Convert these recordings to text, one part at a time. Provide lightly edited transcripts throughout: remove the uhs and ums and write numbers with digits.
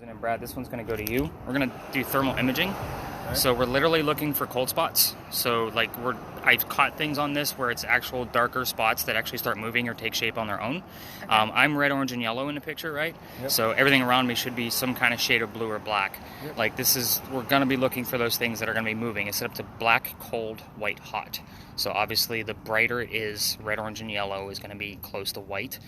Susan and Brad, this one's going to go to you. We're going to do thermal imaging. So we're literally looking for cold spots. So like I've caught things on this where it's actual darker spots that actually start moving or take shape on their own. Okay. I'm red, orange, and yellow in the picture, right? Yep. So everything around me should be some kind of shade of blue or black. Yep. Like we're going to be looking for those things that are going to be moving. It's set up to black, cold, white, hot. So obviously the brighter it is, red, orange, and yellow is going to be close to white.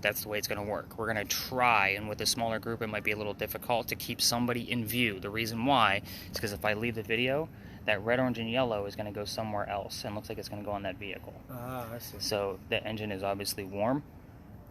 That's the way it's going to work. We're going to try, and with a smaller group it might be a little difficult to keep somebody in view. The reason why is because if I leave the video, that red, orange, and yellow is going to go somewhere else and looks like it's going to go on that vehicle. Ah, I see. So the engine is obviously warm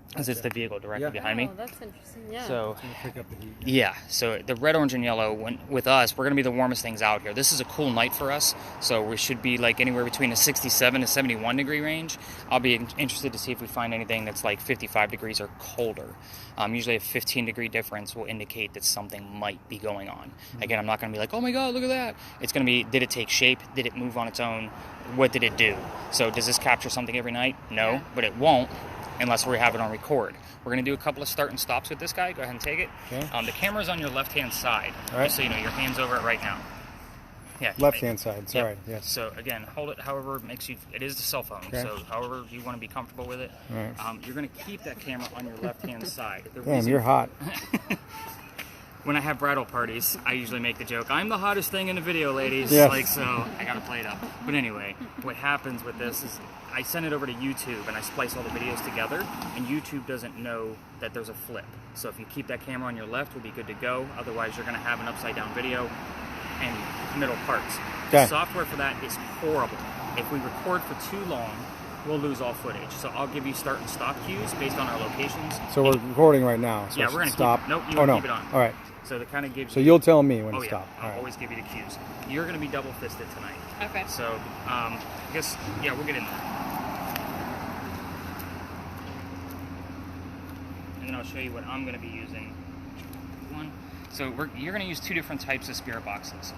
because it's the vehicle directly behind me. Oh, that's interesting. Yeah. So It's gonna pick up the heat. yeah, so the red, orange, and yellow, with us, we're going to be the warmest things out here. This is a cool night for us, so we should be like anywhere between a 67 to 71 degree range. I'll be interested to see if we find anything that's like 55 degrees or colder. Usually a 15 degree difference will indicate that something might be going on. Again, I'm not going to be like, oh my god, look at that. It's going to be, did it take shape? Did it move on its own? What did it do? So does this capture something every night? No, Yeah. but it won't unless we have it on record. We're going to do a couple of start and stops with this guy. Go ahead and take it. Okay. The camera's on your left-hand side. All right. Just so you know, your hand's over it right now. Yeah. Left-hand side. Sorry. Yep. Yes. So again, hold it however it makes you. It is the cell phone, Okay. so however you want to be comfortable with it. All right. You're going to keep that camera on your left-hand side. The Damn, reason- you're hot. When I have bridal parties, I usually make the joke, I'm the hottest thing in the video, ladies. Yes. Like, so I gotta play it up. But anyway, what happens with this is I send it over to YouTube and I splice all the videos together, and YouTube doesn't know that there's a flip. So if you keep that camera on your left, we'll be good to go. Otherwise, you're gonna have an upside down video and middle parts. Okay. The software for that is horrible. If we record for too long, we'll lose all footage. So I'll give you start and stop cues based on our locations. So we're recording right now. So Yeah, I we're gonna should stop. keep. Nope, you Oh wanna no. keep it on. All right. So that kind of gives So you. you'll tell me when Oh to yeah, stop. All I'll right. always give you the cues. You're going to be double-fisted tonight. Okay. So, I guess, yeah, we'll get in there. And then I'll show you what I'm going to be using. One. So you're going to use two different types of spirit boxes.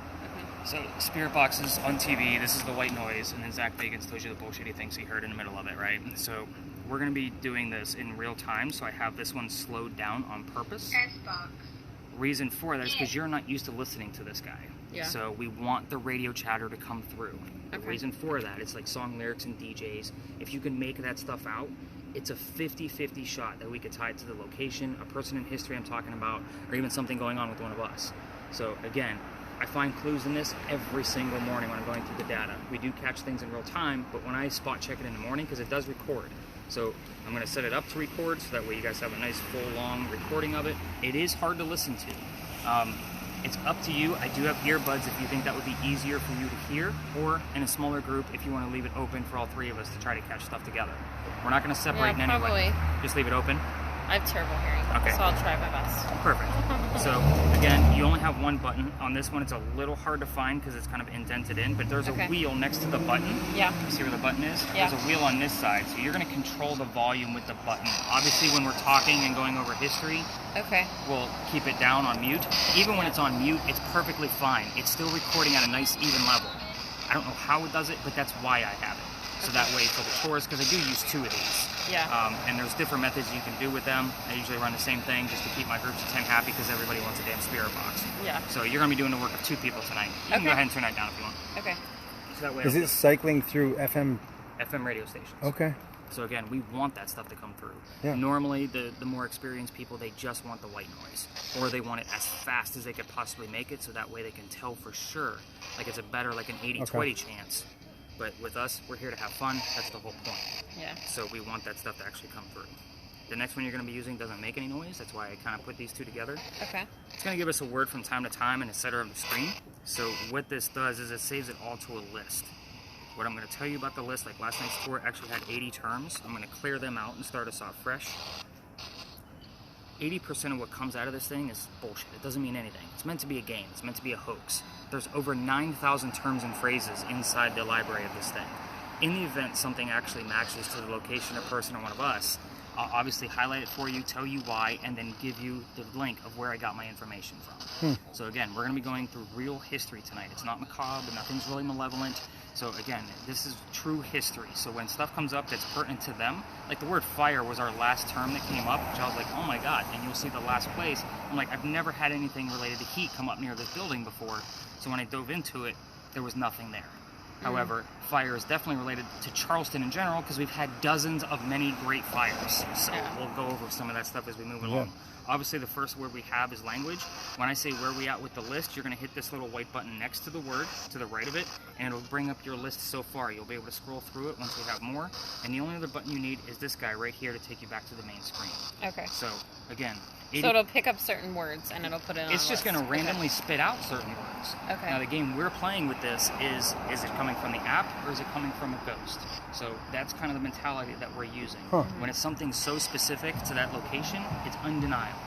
So spirit boxes on TV, this is the white noise, and then Zach Bagans tells you the bullshitty things he heard in the middle of it, right? So we're going to be doing this in real time, so I have this one slowed down on purpose. S-Box. Reason for that is because you're not used to listening to this guy. Yeah. So we want the radio chatter to come through. The Okay. reason for that, it's like song lyrics and DJs. If you can make that stuff out, it's a 50-50 shot that we could tie it to the location, a person in history I'm talking about, or even something going on with one of us. So again, I find clues in this every single morning when I'm going through the data. We do catch things in real time, but when I spot check it in the morning, because it does record. So I'm going to set it up to record so that way you guys have a nice full long recording of it. It is hard to listen to. It's up to you. I do have earbuds if you think that would be easier for you to hear, or in a smaller group if you want to leave it open for all three of us to try to catch stuff together. We're not going to separate in any way. probably. Just leave it open. I have terrible hearing, Okay. so I'll try my best. Perfect. So again, you only have one button. On this one, it's a little hard to find because it's kind of indented in, but there's Okay. a wheel next to the button. Yeah. You see where the button is? Yeah. There's a wheel on this side, so you're going to control the volume with the button. Obviously, when we're talking and going over history, Okay. we'll keep it down on mute. Even when it's on mute, it's perfectly fine. It's still recording at a nice, even level. I don't know how it does it, but that's why I have it. So that way for the tours, because I do use two of these. Yeah. And there's different methods you can do with them. I usually run the same thing just to keep my groups of 10 happy because everybody wants a damn spirit box. Yeah. So you're going to be doing the work of two people tonight. You can go Okay. ahead and turn that down if you want. Okay. So that way Is it cycling through FM? FM radio stations. Okay. So again, we want that stuff to come through. Yeah. Normally, the more experienced people, they just want the white noise. Or they want it as fast as they could possibly make it so that way they can tell for sure. Like it's a better, like an 80-20 chance. But with us, we're here to have fun. That's the whole point. Yeah. So we want that stuff to actually come through. The next one you're going to be using doesn't make any noise. That's why I kind of put these two together. Okay. It's going to give us a word from time to time in the center of the screen. So what this does is it saves it all to a list. What I'm going to tell you about the list, like last night's tour actually had 80 terms. I'm going to clear them out and start us off fresh. 80% of what comes out of this thing is bullshit. It doesn't mean anything. It's meant to be a game. It's meant to be a hoax. There's over 9,000 terms and phrases inside the library of this thing. In the event something actually matches to the location or person or one of us, I'll obviously highlight it for you, tell you why, and then give you the link of where I got my information from. So again, we're going to be going through real history tonight. It's not macabre, nothing's really malevolent. So again, this is true history. So when stuff comes up that's pertinent to them, like the word fire was our last term that came up, which I was like, oh my God, and you'll see the last place. I'm like, I've never had anything related to heat come up near this building before. So when I dove into it, there was nothing there. However, fire is definitely related to Charleston in general because we've had dozens of many great fires. So we'll go over some of that stuff as we move along. Obviously, the first word we have is language. When I say where we at with the list, you're going to hit this little white button next to the word, to the right of it, and it'll bring up your list so far. You'll be able to scroll through it once we have more. And the only other button you need is this guy right here to take you back to the main screen. Okay. So, again... So it'll pick up certain words and it'll put it on It's just going to randomly spit out certain words. Okay. Now, the game we're playing with this is it coming from the app or is it coming from a ghost? So that's kind of the mentality that we're using. When it's something so specific to that location, it's undeniable.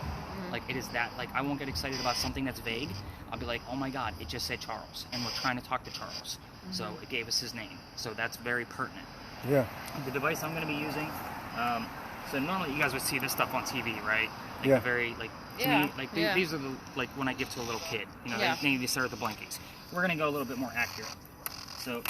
Like, it is that, like, I won't get excited about something that's vague. I'll be like, oh my God, it just said Charles, and we're trying to talk to Charles. So it gave us his name. So that's very pertinent. Yeah. The device I'm going to be using, so normally you guys would see this stuff on TV, right? Like Yeah. the very, like, to me, like, these are the, like, when I give to a little kid, you know, they need to start with the blankies. We're going to go a little bit more accurate. So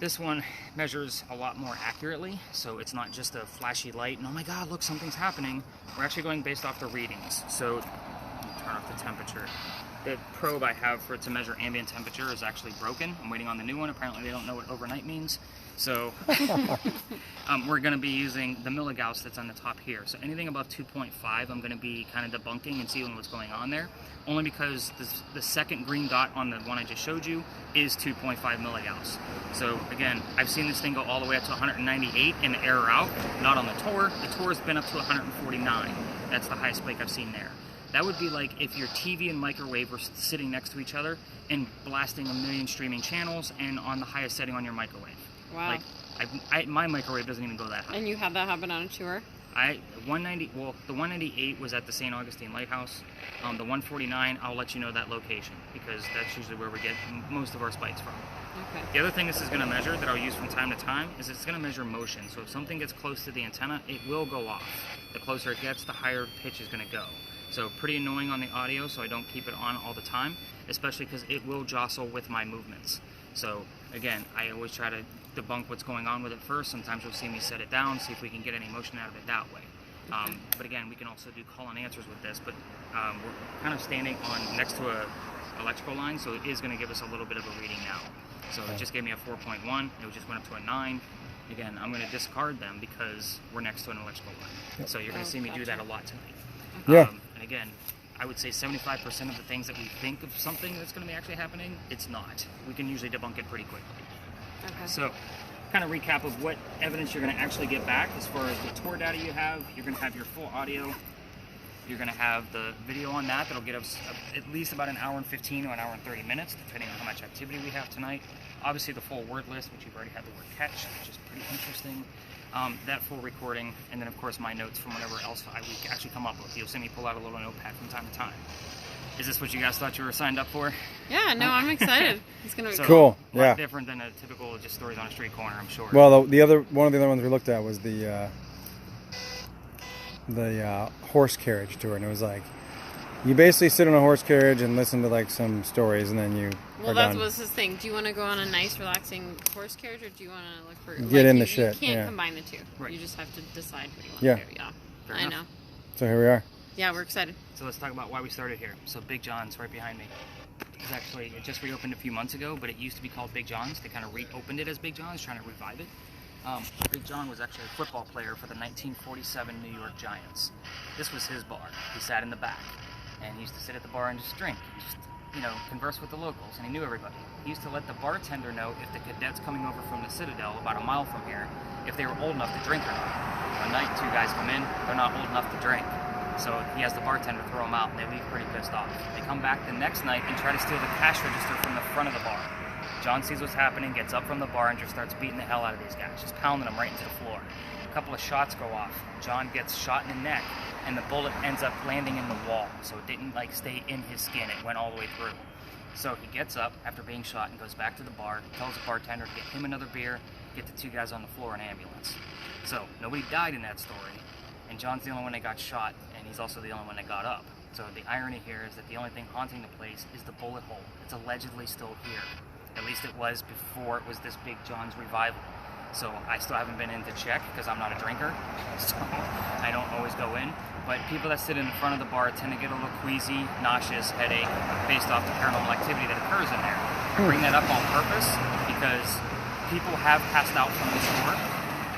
this one measures a lot more accurately, so it's not just a flashy light and oh my God, look, something's happening. We're actually going based off the readings. So let me turn off the temperature. The probe I have for it to measure ambient temperature is actually broken. I'm waiting on the new one. Apparently they don't know what overnight means. So we're going to be using the milligauss that's on the top here. So anything above 2.5, I'm going to be kind of debunking and seeing what's going on there. Only because the second green dot on the one I just showed you is 2.5 milligauss. So again, I've seen this thing go all the way up to 198 and error out. Not on the Tor. The Tor's been up to 149. That's the highest spike I've seen there. That would be like if your TV and microwave were sitting next to each other and blasting a million streaming channels and on the highest setting on your microwave. Wow. Like, my microwave doesn't even go that high. And you had that happen on a tour? The 198 was at the St. Augustine Lighthouse. The 149, I'll let you know that location because that's usually where we get most of our spikes from. Okay. The other thing this is going to measure that I'll use from time to time is it's going to measure motion. So if something gets close to the antenna, it will go off. The closer it gets, the higher pitch is going to go. So pretty annoying on the audio, so I don't keep it on all the time, especially because it will jostle with my movements. So again, I always try to debunk what's going on with it first. Sometimes you'll see me set it down, see if we can get any motion out of it that way. But again, we can also do call and answers with this, but we're kind of standing on next to a electrical line, so it is going to give us a little bit of a reading now. So it just gave me a 4.1, it just went up to a 9. Again, I'm going to discard them because we're next to an electrical line. So you're going to see me do that a lot tonight. Yeah. And again, I would say 75% of the things that we think of something that's going to be actually happening, it's not. We can usually debunk it pretty quickly. Okay. So, kind of recap of what evidence you're going to actually get back as far as the tour data you have. You're going to have your full audio. You're going to have the video on that. That'll get us at least about an hour and 15 or an hour and 30 minutes, depending on how much activity we have tonight. Obviously, the full word list, which you've already had the word catch, which is pretty interesting. That full recording, and then, of course, my notes from whatever else we actually come up with. You'll see me pull out a little notepad from time to time. Is this what you guys thought you were signed up for? Yeah, no, I'm excited. It's going to be So, Cool. A lot Yeah. different than a typical just stories on a street corner, I'm sure. Well, one of the other ones we looked at was the horse carriage tour, and it was like you basically sit on a horse carriage and listen to like some stories, and then you Well, are that done. was his thing. Do you want to go on a nice, relaxing horse carriage, or do you want to look for... Get in the you shit, You can't yeah. combine the two. Right. You just have to decide what you want Yeah. to do. Yeah, Fair I enough. know. So here we are. Yeah, we're excited. So let's talk about why we started here. So Big John's right behind me. It just reopened a few months ago, but it used to be called Big John's. They kind of reopened it as Big John's, trying to revive it. Big John was actually a football player for the 1947 New York Giants. This was his bar. He sat in the back, and he used to sit at the bar and just drink, and just, converse with the locals, and he knew everybody. He used to let the bartender know if the cadets coming over from the Citadel, about a mile from here, if they were old enough to drink or not. One night, two guys come in, they're not old enough to drink. So he has the bartender throw them out, and they leave pretty pissed off. They come back the next night and try to steal the cash register from the front of the bar. John sees what's happening, gets up from the bar, and just starts beating the hell out of these guys, just pounding them right into the floor. A couple of shots go off. John gets shot in the neck, and the bullet ends up landing in the wall. So it didn't stay in his skin, it went all the way through. So he gets up after being shot and goes back to the bar, tells the bartender to get him another beer, get the 2 guys on the floor in an ambulance. So nobody died in that story, and John's the only one that got shot, and he's also the only one that got up. So the irony here is that the only thing haunting the place is the bullet hole. It's allegedly still here. At least it was before it was this Big John's revival. So I still haven't been in to check because I'm not a drinker, so I don't always go in. But people that sit in the front of the bar tend to get a little queasy, nauseous, headache based off the paranormal activity that occurs in there. I bring that up on purpose because people have passed out from the store.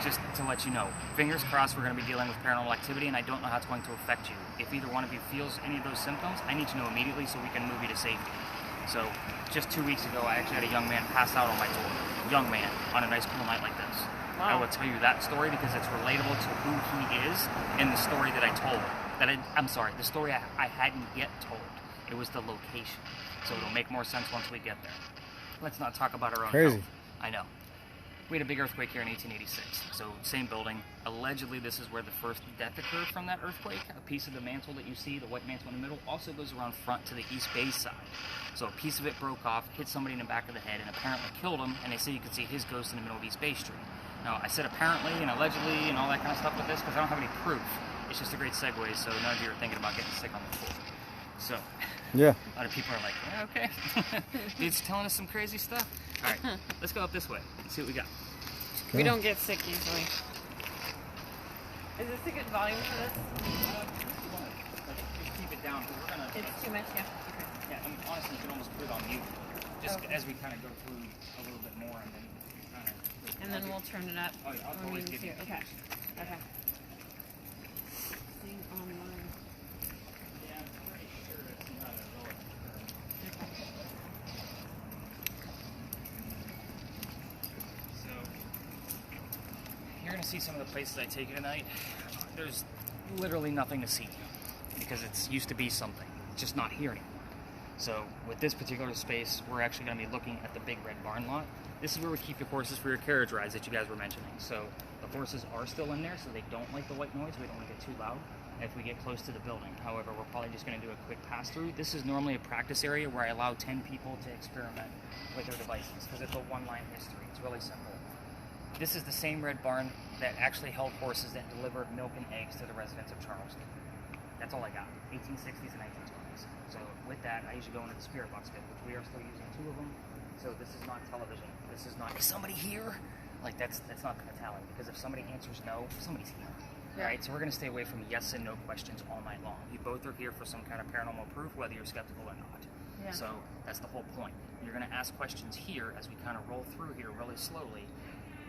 Just to let you know, fingers crossed, we're going to be dealing with paranormal activity, and I don't know how it's going to affect you. If either one of you feels any of those symptoms, I need to know immediately so we can move you to safety. So, just 2 weeks ago, I actually had a young man pass out on my door. Young man, on a nice cool night like this. Wow. I will tell you that story because it's relatable to who he is and the story that I told. I'm sorry, the story I hadn't yet told. It was the location. So it'll make more sense once we get there. Let's not talk about our own Crazy. health. I know. We had a big earthquake here in 1886, so same building. Allegedly, this is where the first death occurred from that earthquake. A piece of the mantle that you see, the white mantle in the middle, also goes around front to the east bay side. So a piece of it broke off, hit somebody in the back of the head, and apparently killed him, and they say you could see his ghost in the middle of East Bay Street. Now, I said apparently and allegedly and all that kind of stuff with this because I don't have any proof. It's just a great segue, so none of you are thinking about getting sick on the floor. So, Yeah. a lot of people are like, yeah, okay. Dude's telling us some crazy stuff. All right, let's go up this way and see what we got. We don't get sick usually. Is this a good volume for this? Just keep it down. We're gonna, It's too much, yeah. yeah, I mean, honestly, you can almost put it on mute. Just as we kind of go through a little bit more and then kind of... And then we'll turn it up. Oh, yeah, I'll when always we give you do- Okay. cues. Okay. Sing online. Yeah, I'm pretty sure it's not a roller. Okay. So, you're going to see some of the places I take you tonight. There's literally nothing to see because it's used to be something. It's just not here anymore. So, with this particular space, we're actually going to be looking at the Big Red Barn lot. This is where we keep your horses for your carriage rides that you guys were mentioning. So, the horses are still in there, so they don't like the white noise. We don't want to get too loud if we get close to the building. However, we're probably just going to do a quick pass-through. This is normally a practice area where I allow 10 people to experiment with their devices because it's a one-line history. It's really simple. This is the same red barn that actually held horses that delivered milk and eggs to the residents of Charleston. That's all I got, 1860s and 1920s. So with that, I usually go into the spirit box bit, which we are still using 2 of them. So this is not television. This is not, is somebody here? Like, that's not going to tally, because if somebody answers no, somebody's here. Yeah. Right? So we're going to stay away from yes and no questions all night long. You both are here for some kind of paranormal proof, whether you're skeptical or not. Yeah. So that's the whole point. You're going to ask questions here as we kind of roll through here really slowly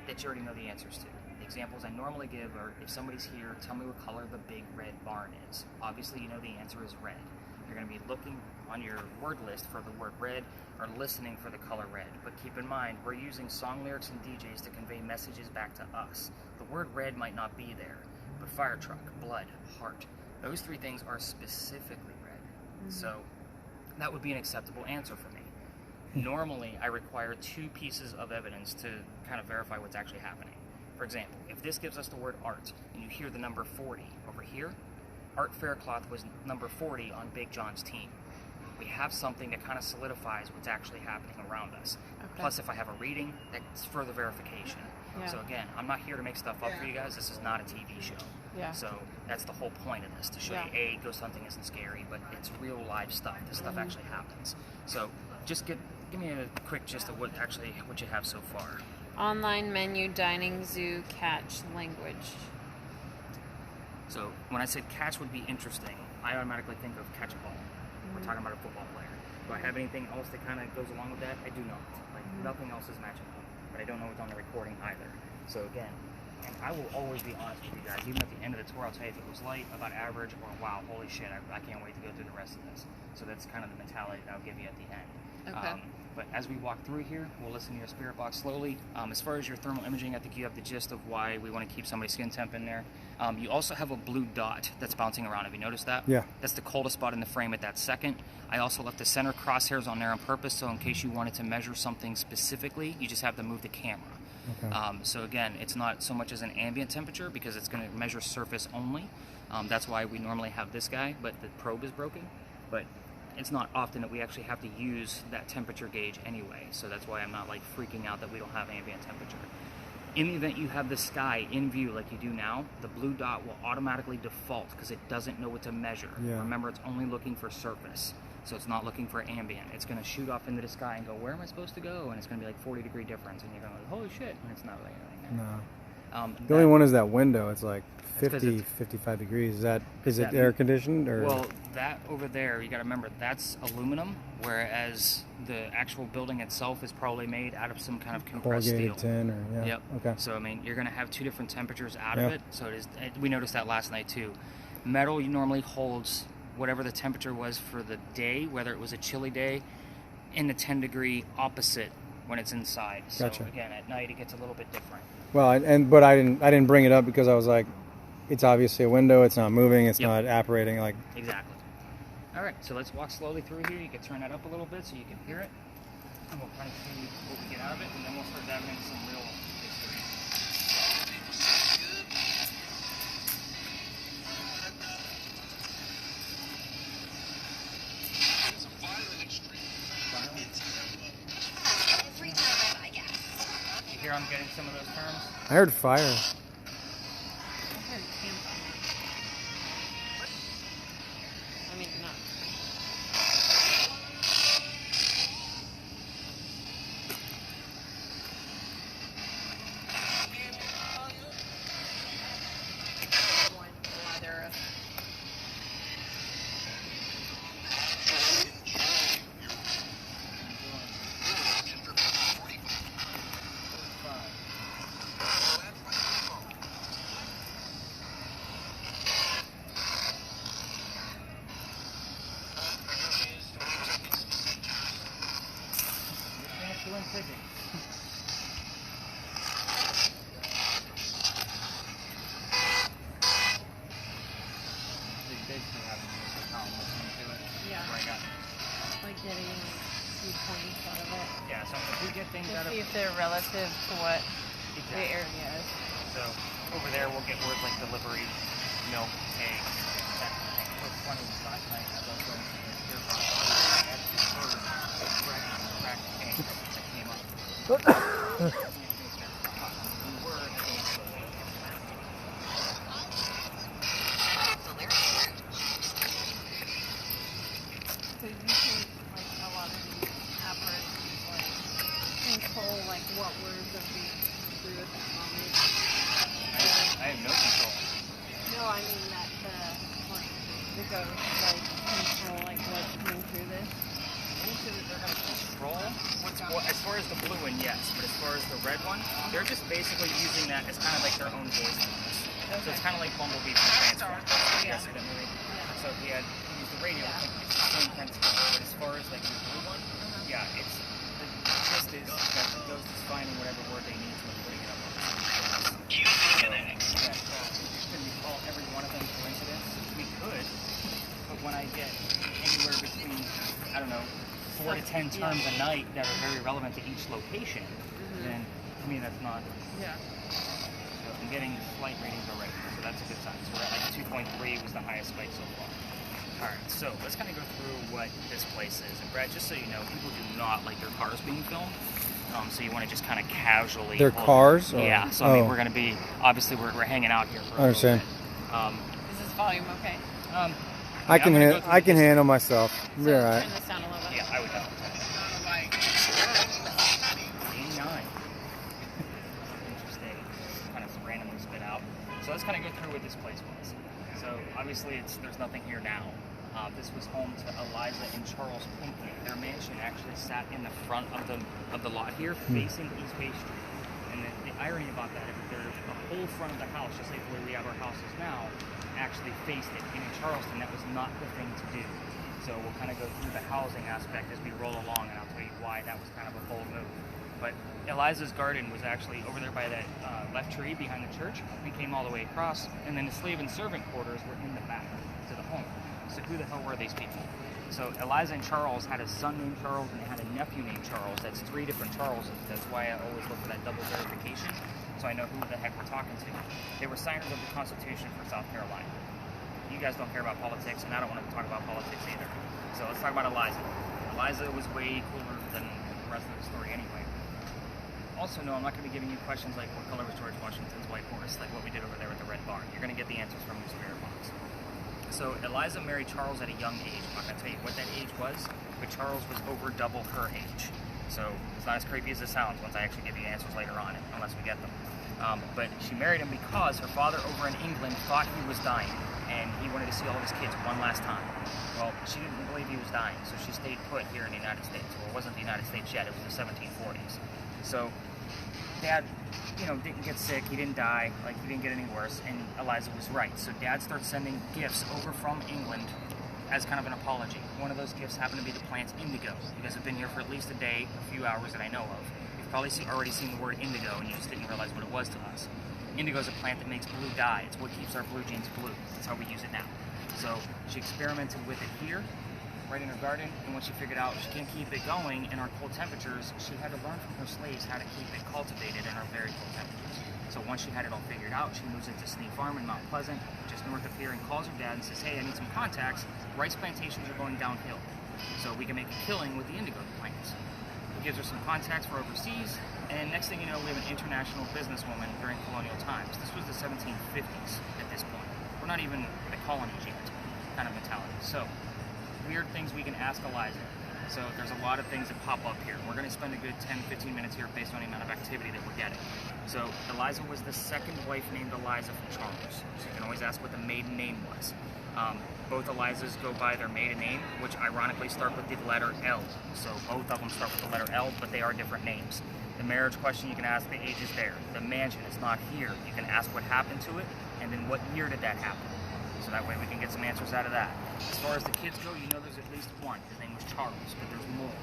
that you already know the answers to. The examples I normally give are, if somebody's here, tell me what color the Big Red Barn is. Obviously, you know the answer is red. You're going to be looking on your word list for the word red or listening for the color red. But keep in mind, we're using song lyrics and DJs to convey messages back to us. The word red might not be there, but fire truck, blood, heart, those 3 things are specifically red. Mm-hmm. So that would be an acceptable answer for me. Normally, I require 2 pieces of evidence to kind of verify what's actually happening. For example, if this gives us the word art, and you hear the number 40 over here, Art Faircloth was number 40 on Big John's team. We have something that kind of solidifies what's actually happening around us. Okay. Plus, if I have a reading, that's further verification. Yeah. So again, I'm not here to make stuff up for you guys. This is not a TV show. Yeah. So that's the whole point of this, to show Yeah. you, ghost hunting isn't scary, but it's real live stuff. This stuff actually happens. So just give me a quick gist of what you have so far. Online menu, dining, zoo, catch, language. So when I said catch would be interesting, I automatically think of catch a ball. We're talking about a football player. Do I have anything else that kind of goes along with that? I do not. Like, nothing else is matching up. But I don't know what's on the recording either. So again, and I will always be honest with you guys. Even at the end of the tour, I'll tell you if it was light, about average, or wow, holy shit, I can't wait to go through the rest of this. So that's kind of the mentality that I'll give you at the end. Okay. But as we walk through here, we'll listen to your spirit box slowly. As far as your thermal imaging, I think you have the gist of why we want to keep somebody's skin temp in there. You also have a blue dot that's bouncing around. Have you noticed that? Yeah. That's the coldest spot in the frame at that second. I also left the center crosshairs on there on purpose, so in case you wanted to measure something specifically, you just have to move the camera. Okay. So again, it's not so much as an ambient temperature because it's going to measure surface only. That's why we normally have this guy, but the probe is broken. But it's not often that we actually have to use that temperature gauge anyway, so that's why I'm not like freaking out that we don't have ambient temperature. In the event you have the sky in view like you do now, the blue dot will automatically default because it doesn't know what to measure. Yeah. Remember, it's only looking for surface, so it's not looking for ambient. It's going to shoot off into the sky and go, where am I supposed to go? And it's going to be like 40-degree difference, and you're going to go, holy shit, and it's not really anything there. No. The only one is that window. It's like 50, 55 degrees. Is it air conditioned or? Well, that over there, you got to remember, that's aluminum, whereas the actual building itself is probably made out of some kind of compressed steel. Corrugated tin or yeah. Yep. Okay. So I mean, you're going to have two different temperatures out of Yep. it. So it is. We noticed that last night too. Metal normally holds whatever the temperature was for the day, whether it was a chilly day, in the 10-degree opposite when it's inside. So Gotcha. again, at night it gets a little bit different. Well, but I didn't bring it up because I was like, it's obviously a window. It's not moving. It's Yep. not apparating. Like Exactly. All right, so let's walk slowly through here. You can turn that up a little bit so you can hear it, and we'll kind of see what we get out of it, and then we'll start diving into some real history. Every time, I guess. You hear I'm getting some of those terms? I heard fire. I heard campfire. I mean, not. Yeah. Like getting viewpoints out of it. Yeah, so if we get things To out of see if they're relative to what the Exactly. area is. So over there we'll get words like delivery, milk, egg, that kind of thing. It was funny last night as I was going to the deer park, I had two birds cracked eggs that came up. We were So you think like a lot of these apparatus like control like what words are being through at that moment? I have no control. No, I mean that the ghost like control like what's coming through this. Control? As far as the blue one, yes, but as far as the red one, they're just basically using that as kind of like their own voice for us. So it's kind of like Bumblebee from Transformers. You guys see that movie? So if he had used the radio, it's the same principle. But as far as like the blue one, yeah, it's the gist is that the ghost is finding whatever word they need to and putting it up on the screen. Yeah, so can we call every one of them coincidence? We could, but when I get anywhere between, I don't know, 4 to 10 terms a night that are very relevant to each location, then to me that's not. Yeah. So I'm getting slight ratings already, so that's a good sign. So we're at like 2.3 was the highest spike so far. Alright, so let's kind of go through what this place is. And Brad, just so you know, people do not like their cars being filmed. So you want to just kind of casually... Their cars? Or? Yeah, so I mean, we're going to be... Obviously, we're hanging out here for a I understand. little bit. Is this volume okay? I can I'm gonna go through I the can history. handle myself. So Be alright. turn this down a little bit. Yeah, I would know. 89. Interesting. Kind of randomly spit out. So let's kind of go through what this place was. So obviously there's nothing here now. This was home to Eliza and Charles Pinckney. Their mansion actually sat in the front of the lot here, facing East Bay Street. And the irony about that is that the whole front of the house, just like the way we have our houses now, actually faced it. And in Charleston, that was not the thing to do. So we'll kind of go through the housing aspect as we roll along, and I'll tell you why that was kind of a bold move. But Eliza's garden was actually over there by that left tree behind the church. We came all the way across, and then the slave and servant quarters were in the back to the home. So who the hell were these people? So Eliza and Charles had a son named Charles, and they had a nephew named Charles. That's 3 different Charleses. That's why I always look for that double verification, so I know who the heck we're talking to. They were signers of the Constitution for South Carolina. You guys don't care about politics, and I don't want to talk about politics either. So let's talk about Eliza. Eliza was way cooler than the rest of the story anyway. also know I'm not going to be giving you questions like what color was George Washington's white horse, like what we did over there with the Red Barn. You're going to get the answers from your spirit box. So Eliza married Charles at a young age. I'm not going to tell you what that age was, but Charles was over double her age. So it's not as creepy as it sounds once I actually give you answers later on, unless we get them. But she married him because her father over in England thought he was dying, and he wanted to see all of his kids one last time. Well, she didn't believe he was dying, so she stayed put here in the United States. Well, it wasn't the United States yet, it was the 1740s. So Dad, didn't get sick, he didn't die, like he didn't get any worse, and Eliza was right. So Dad starts sending gifts over from England as kind of an apology. One of those gifts happened to be the plant indigo. You guys have been here for at least a day, a few hours that I know of. You've probably already seen the word indigo and you just didn't realize what it was to us. Indigo is a plant that makes blue dye. It's what keeps our blue jeans blue. That's how we use it now. So she experimented with it here, right in her garden, and when she figured out she can't keep it going in our cold temperatures, she had to learn from her slaves how to keep it cultivated in our very cold temperatures. So once she had it all figured out, she moves into Sneed Farm in Mount Pleasant, just north of here, and calls her dad and says, hey, I need some contacts. Rice plantations are going downhill, so we can make a killing with the indigo plants. He gives her some contacts for overseas, and next thing you know, we have an international businesswoman during colonial times. This was the 1750s at this point. We're not even the colonies yet, kind of mentality. So, weird things we can ask Eliza. So there's a lot of things that pop up here. We're going to spend a good 10-15 minutes here based on the amount of activity that we're getting. So Eliza was the second wife named Eliza from Charles. So you can always ask what the maiden name was. Both Elizas go by their maiden name, which ironically start with the letter L. So both of them start with the letter L, but they are different names. The marriage question, you can ask the age is there. The mansion is not here. You can ask what happened to it, and then what year did that happen. So that way we can get some answers out of that. As far as the kids go, you know there's at least one. His name was Charles, but there's more.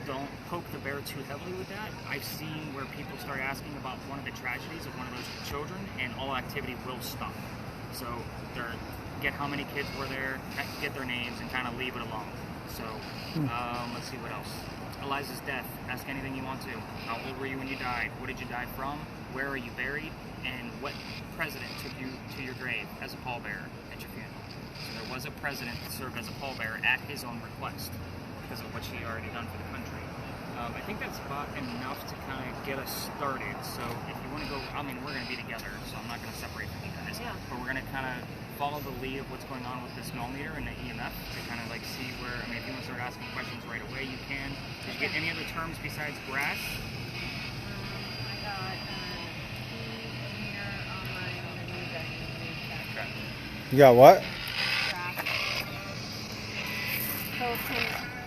Don't poke the bear too heavily with that. I've seen where people start asking about one of the tragedies of one of those children, and all activity will stop. So get how many kids were there, get their names, and kind of leave it alone. So let's see what else. Eliza's death. Ask anything you want to. How old were you when you died? What did you die from? Where are you buried? And what president took you to your grave as a pallbearer at your funeral? So there was a president that served as a pallbearer at his own request because of what she had already done for the country. I think that's about enough to kind of get us started. So if you want to go, I mean, we're going to be together, so I'm not going to separate from you guys. Yeah. But we're going to kind of follow the lead of what's going on with the smell meter and the EMF to kind of like see where, I mean, if you want to start asking questions right away, you can. Did you get any other terms besides grass? I got here online on the news that you need Okay. You got what? grass. So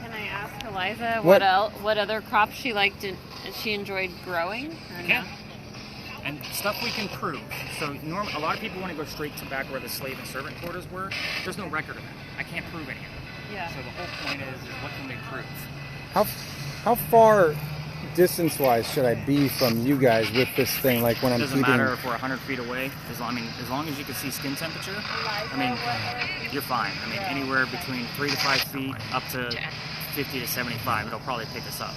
can I ask Eliza What? what other crops she liked and she enjoyed growing? Or no? Yeah. And stuff we can prove. So a lot of people want to go straight to back where the slave and servant quarters were. There's no record of that. I can't prove any of it. Yeah. So the whole point is what can they prove? How far distance-wise should I be from you guys with this thing? Like when It I'm doesn't keeping. matter if we're 100 feet away. As long as you can see skin temperature, I mean, you're fine. I mean, anywhere between 3 to 5 feet up to 50 to 75, it'll probably pick us up.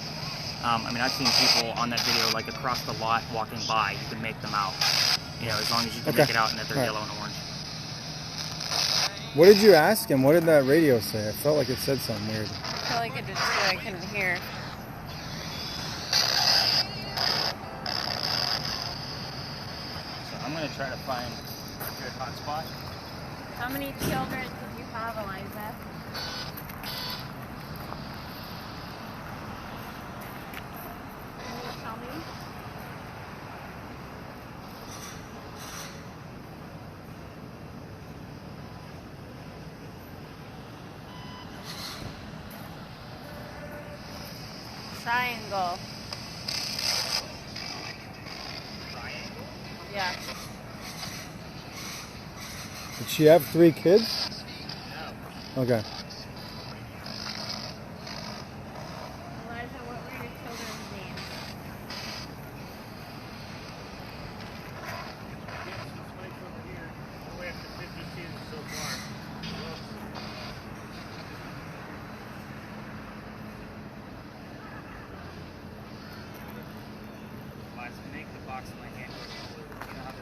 I mean, I've seen people on that video like across the lot walking by. You can make them out. As long as you can Okay. make it out and that they're All right. yellow and orange. What did you ask him? What did that radio say? I felt like it said something weird. I feel like it did too. I couldn't hear. So I'm gonna try to find a good hot spot. How many children did you have, Eliza? Can you tell me? Triangle. Triangle. Yeah. Did she have 3 kids? No. Okay. Eliza, what were your children's names?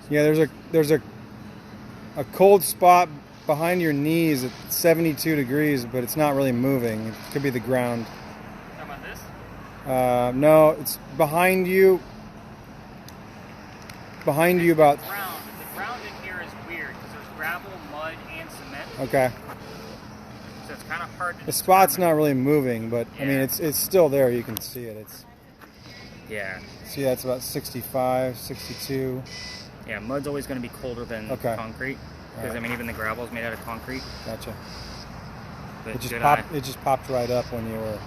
Yeah, there's a cold spot behind your knees at 72 degrees, but it's not really moving. It could be the ground. Talking about this? No, it's behind you, behind you about. The ground in here is weird because there's gravel, mud, and cement. Okay. So it's kind of hard to The spot's determine. not really moving, but I mean Yeah. it's still there. You can see it. Yeah. See, that's about 65, 62. Yeah, mud's always going to be colder than Okay. concrete. Because, Alright. I mean, even the gravel is made out of concrete. Gotcha. But It just good popped. eye. It just popped right up when you were.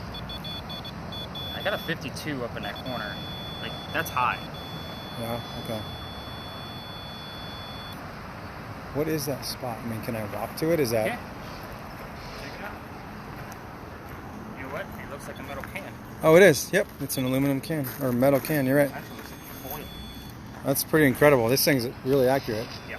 I got a 52 up in that corner. Like, that's high. Yeah. Okay. What is that spot? I mean, can I walk to it? Is that? Yeah. Check it out. You know what? It looks like a metal can. Oh, it is. Yep. It's an aluminum can or metal can. You're right. Actually, looks like foil. That's pretty incredible. This thing's really accurate. Yeah.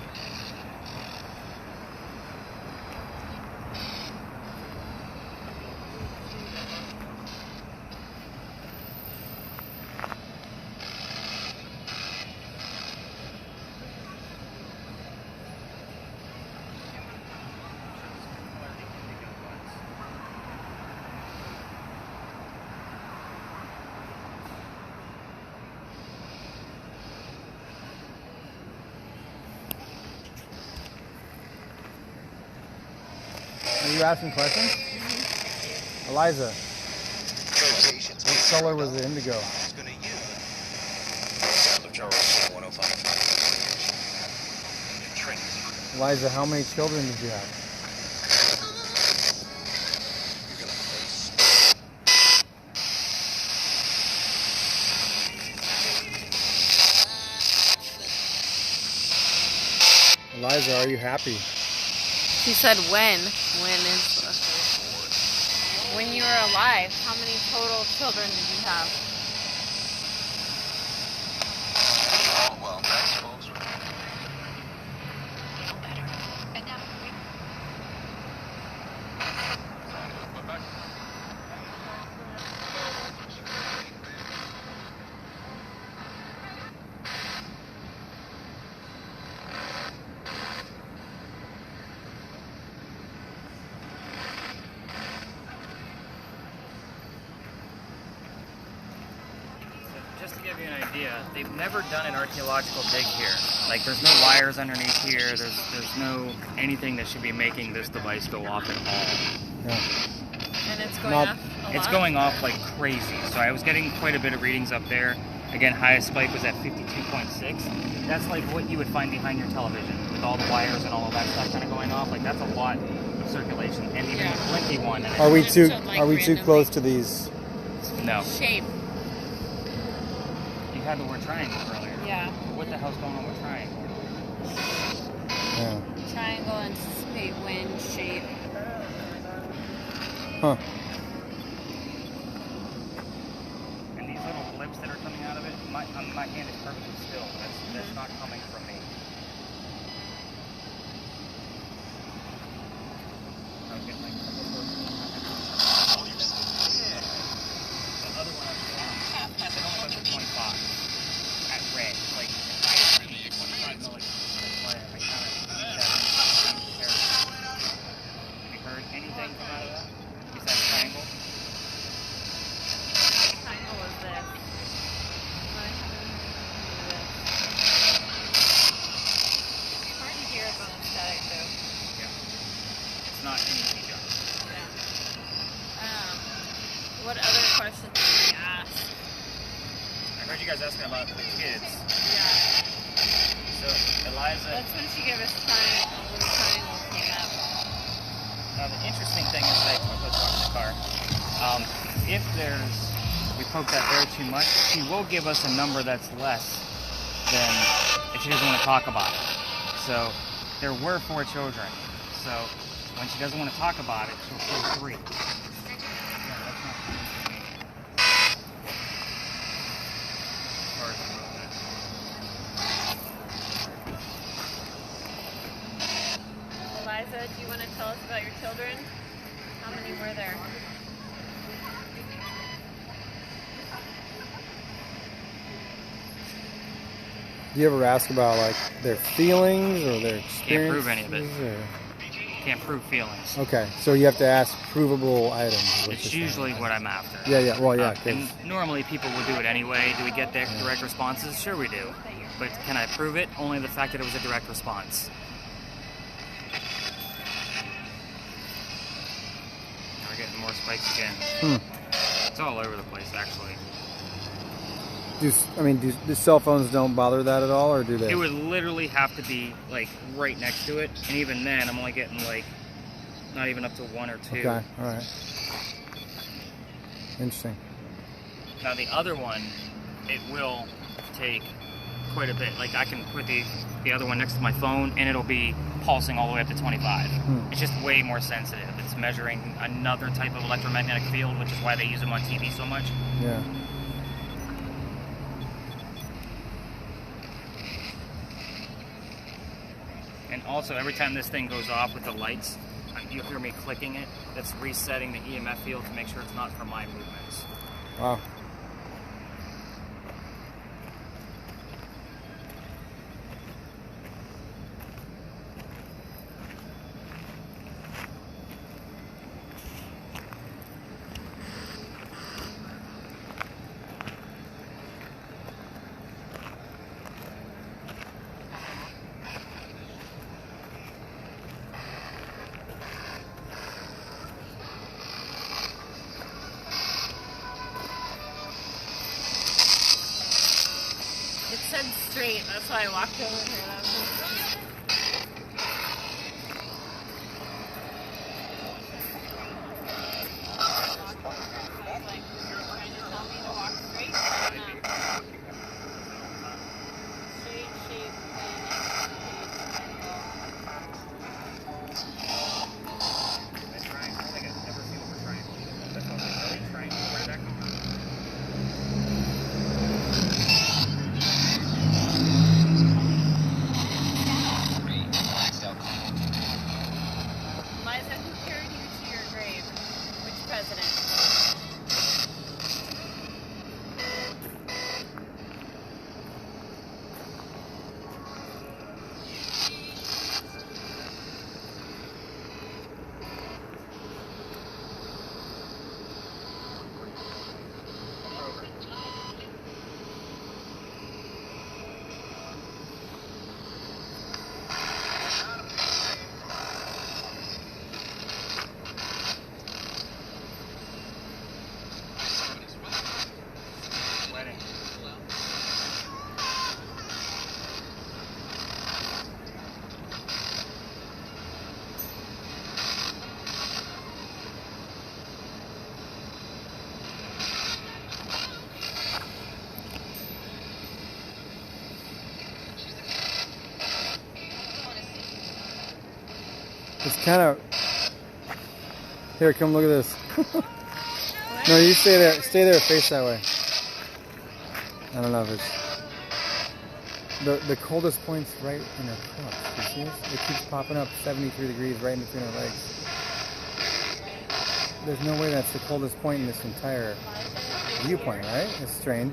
Are you asking questions? Eliza, what color was the indigo? Eliza, how many children did you have? Eliza, are you happy? She said when. When is when you were alive, how many total children did you have? And now, Just to give you an idea, they've never done an archaeological dig here. Like, there's no wires underneath here. There's no anything that should be making this device go off at all. Yeah. And it's going Not- up a It's lot? going off like crazy. So I was getting quite a bit of readings up there. Again, highest spike was at 52.6. That's like what you would find behind your television with all the wires and all of that stuff kind of going off. Like, that's a lot of circulation. And even Yeah. the blinky one. And Are we Just too? to, like, Are we too randomly- close to these? no, Shape. you had the word triangle earlier. Yeah. What the hell's going on with triangle? Yeah. Triangle and spade wind shape. Huh. And these little blips that are coming out of it, my hand is perfectly still. That's not coming from me. I'm getting like the other one it only went to 25 at red. Like, I had 25 milligrams. That's why I kind of need that in comparison. Have you heard anything come out of that? Besides triangle? Triangle was this. Hard to hear about static though. It's not an easy job. What other questions did we ask? I heard you guys asking about the kids. Yeah. So, Eliza, That's when she gave us triangle. When triangle came up. now the interesting thing is that, let's watch the car. If we poke that air too much, she will give us a number that's less than if she doesn't want to talk about it. So, there were 4 children. So, when she doesn't want to talk about it, she'll say 3. Yeah, that's not as far as I know that. Eliza, do you want to tell us about your children? How many were there? Do you ever ask about like their feelings or their experiences? Can't prove any of it. or- Can't prove feelings. Okay, so you have to ask provable items. is what It's you're saying. usually what I'm after. Yeah, yeah. Well, yeah. 'cause- And normally people will do it anyway. Do we get direct responses? Sure we do. But can I prove it? Only the fact that it was a direct response. Now we're getting more spikes again. It's all over the place, actually. do cell phones don't bother that at all, or do they? It would literally have to be like right next to it, and even then, I'm only getting like not even up to 1 or 2. Okay, all right. Interesting. Now the other one, it will take quite a bit. Like I can put the other one next to my phone, and it'll be pulsing all the way up to 25. It's just way more sensitive. It's measuring another type of electromagnetic field, which is why they use them on TV so much. Yeah. And also, every time this thing goes off with the lights, you'll hear me clicking it. That's resetting the EMF field to make sure it's not from my movements. Wow. It said straight, that's why I walked over here. That was Liza, who carried you to your grave? Which president? Wedding. It's kind of. Here, come look at this. No, you stay there. Stay there. Face that way. I don't know if it's the coldest point's right in her crotch. You see this? It keeps popping up 73 degrees right in between her legs. There's no way that's the coldest point in this entire viewpoint, right? It's strange.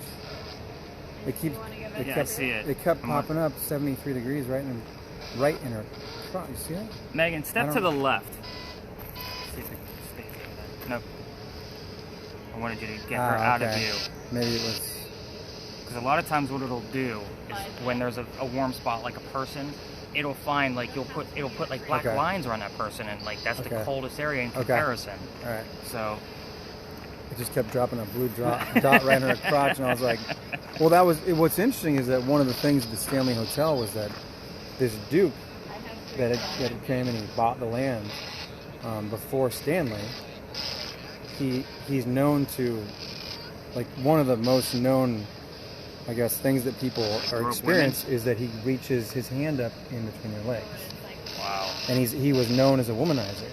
It keeps. It Yeah, I kept. see it. It kept Come on. popping up 73 degrees right in her crotch. You see that? Megan, step I to the don't- left. See if it stays there. Nope. I wanted you to get her out of okay. view. Maybe it was. Because a lot of times what it'll do is when there's a warm spot like a person, it'll find like it'll put like black Okay. lines around that person, and like that's the Okay. coldest area in Okay. comparison. All right. So It just kept dropping a blue dot right in her crotch, and I was like, well, that was. What's interesting is that one of the things at the Stanley Hotel was that this Duke that had came and he bought the land before Stanley. He's known to, like, one of the most known, I guess, things that people are Group experience is that he reaches his hand up in between their legs, wow. and he was known as a womanizer.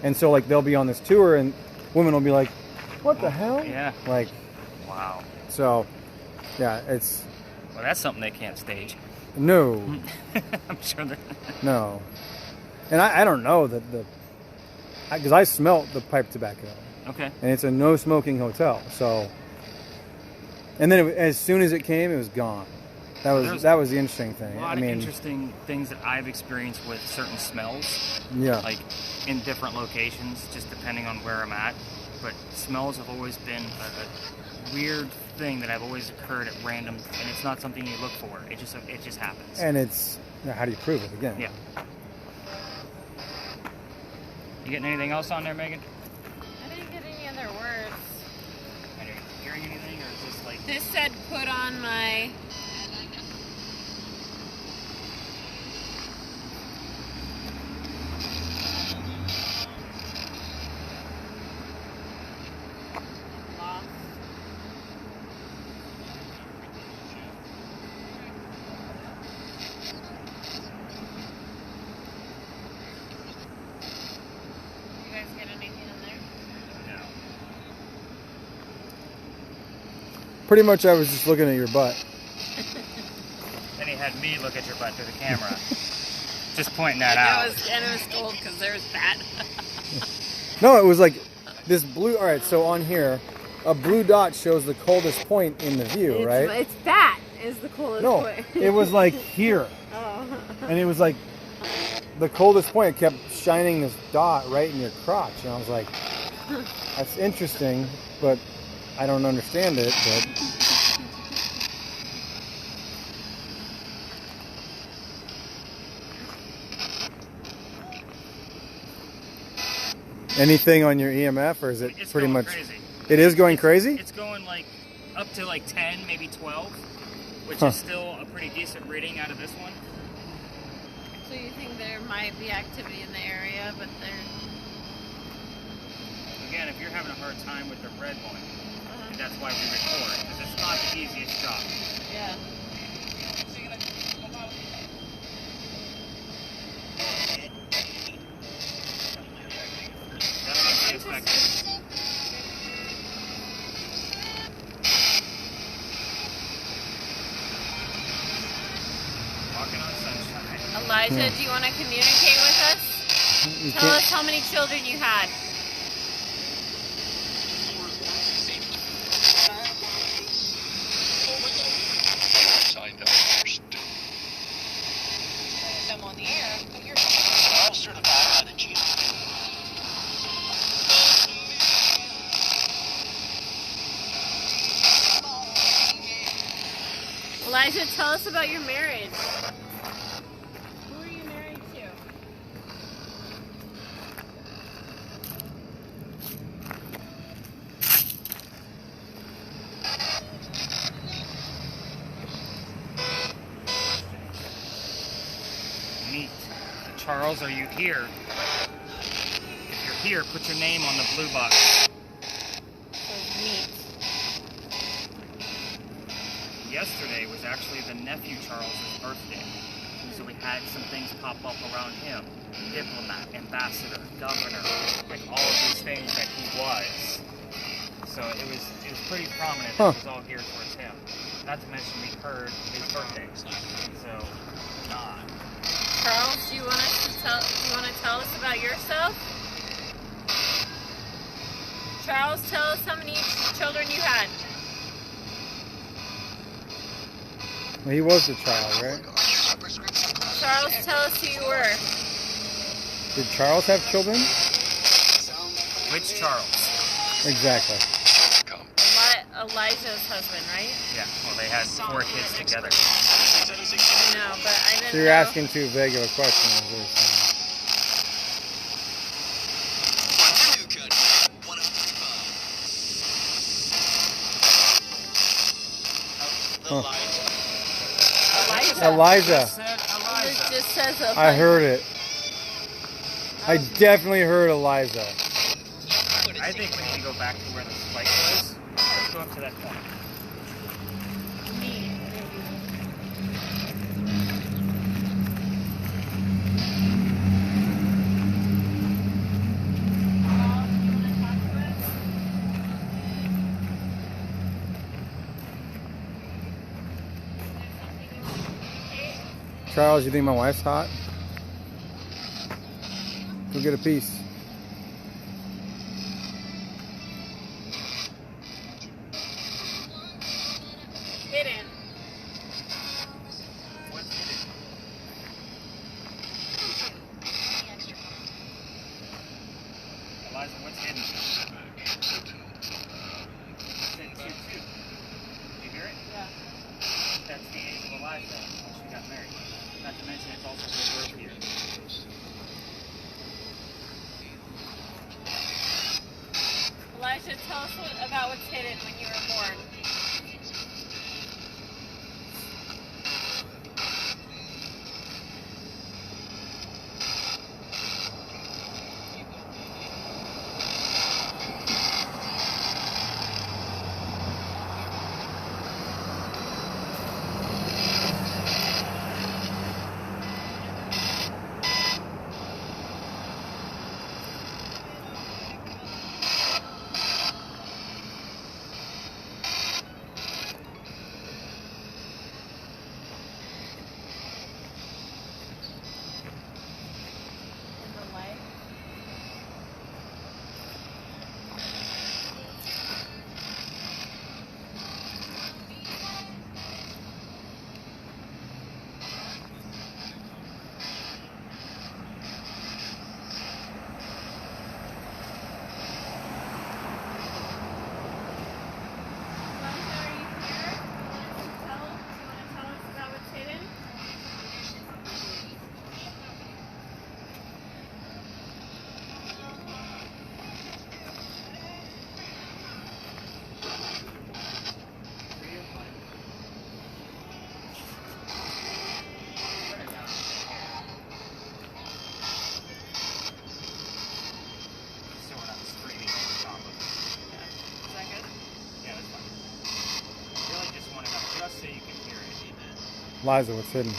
And so, like, they'll be on this tour, and women will be like, "What the hell?" Yeah. Like, Wow. so, yeah, it's Well, that's something they can't stage. no, I'm sure they're. no, and I don't know that because I smelt the pipe tobacco, Okay. and it's a no smoking hotel. So, and then as soon as it came, it was gone. There's that was the interesting thing. A lot of interesting things that I've experienced with certain smells, Yeah. like in different locations, just depending on where I'm at. But smells have always been a weird thing that I've always occurred at random, and it's not something you look for. It just happens. And it's how do you prove it again? Yeah. You getting anything else on there, Megan? I didn't get any other words. Are you hearing anything, or is this like? This said put on my. Lost. You guys get anything in there? No. Pretty much, I was just looking at your butt. Then he had me look at your butt through the camera. Just pointing that out. And it was cold because there was fat. No, it was like this blue. All right, so on here, a blue dot shows the coldest point in the view, right? It's fat is the coldest No, point. it was like here, Oh. and it was like the coldest point. It kept shining this dot right in your crotch, and I was like, "That's interesting," but I don't understand it. But anything on your EMF, or is it It's pretty going much? crazy. It is going crazy. It's going like up to like 10, maybe 12, which Huh. is still a pretty decent reading out of this one. So you think there might be activity in the area, but there. Again, if you're having a hard time with the red one, that's why we record, because it's not the easiest job. Yeah. That's not the effective. Walking on sunshine. Elijah, do you want to communicate with us? You Tell can't- us how many children you had. Signed up first. I'm on the air. All certified by the chief. Elijah, tell us about your marriage. Who are you married to? Neat. Charles, are you here? If you're here, put your name on the blue box. Says meat. Yesterday was actually the nephew Charles's birthday. So we had some things pop up around him. Diplomat, ambassador, governor, like all of these things that he was. So it was pretty prominent that it was all geared towards him. Not to mention we heard his birthday. So Charles, do you want to tell us about yourself? Charles, tell us how many children you had. Well, he was the child, right? Charles, tell us who you were. Did Charles have children? which Charles? Exactly. Elijah's husband, right? Yeah, well they had 4 kids together. No, but I didn't So you're know. asking too vague of a question. Is what you're saying. Huh. Elijah. Said It Eliza. just says I heard it. I definitely heard Eliza. I think we need to go back to where the spike was. Let's go up to that point. me. Charles, you think my wife's hot? Go get a piece. Hidden. Elijah, tell us about what's hidden when you were born. Liza, what's hidden?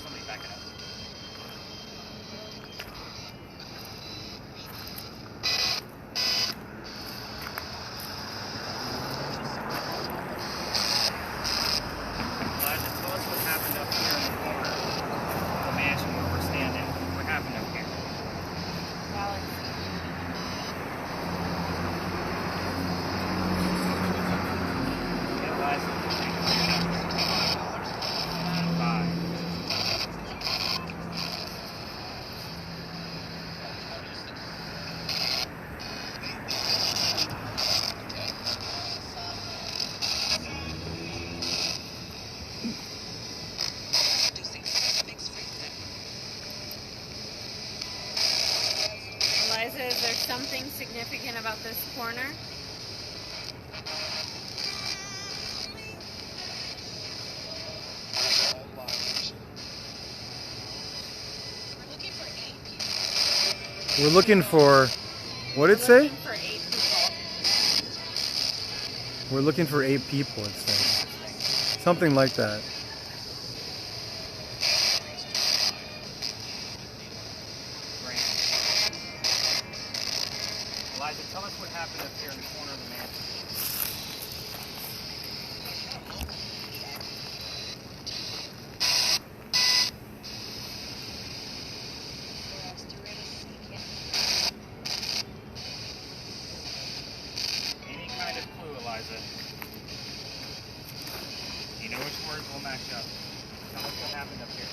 Somebody back it up. Elijah, tell us what happened up here in the corner of the mansion where we're standing. What happened up here? Eliza, is there something significant about this corner? We're looking for, what did it say? Looking for 8 people. We're looking for 8 people, it says. Something like that. Elijah, tell us what happened up here in the corner of the mansion. Any kind of clue, Eliza. You know which words will match up. Tell us what happened up here.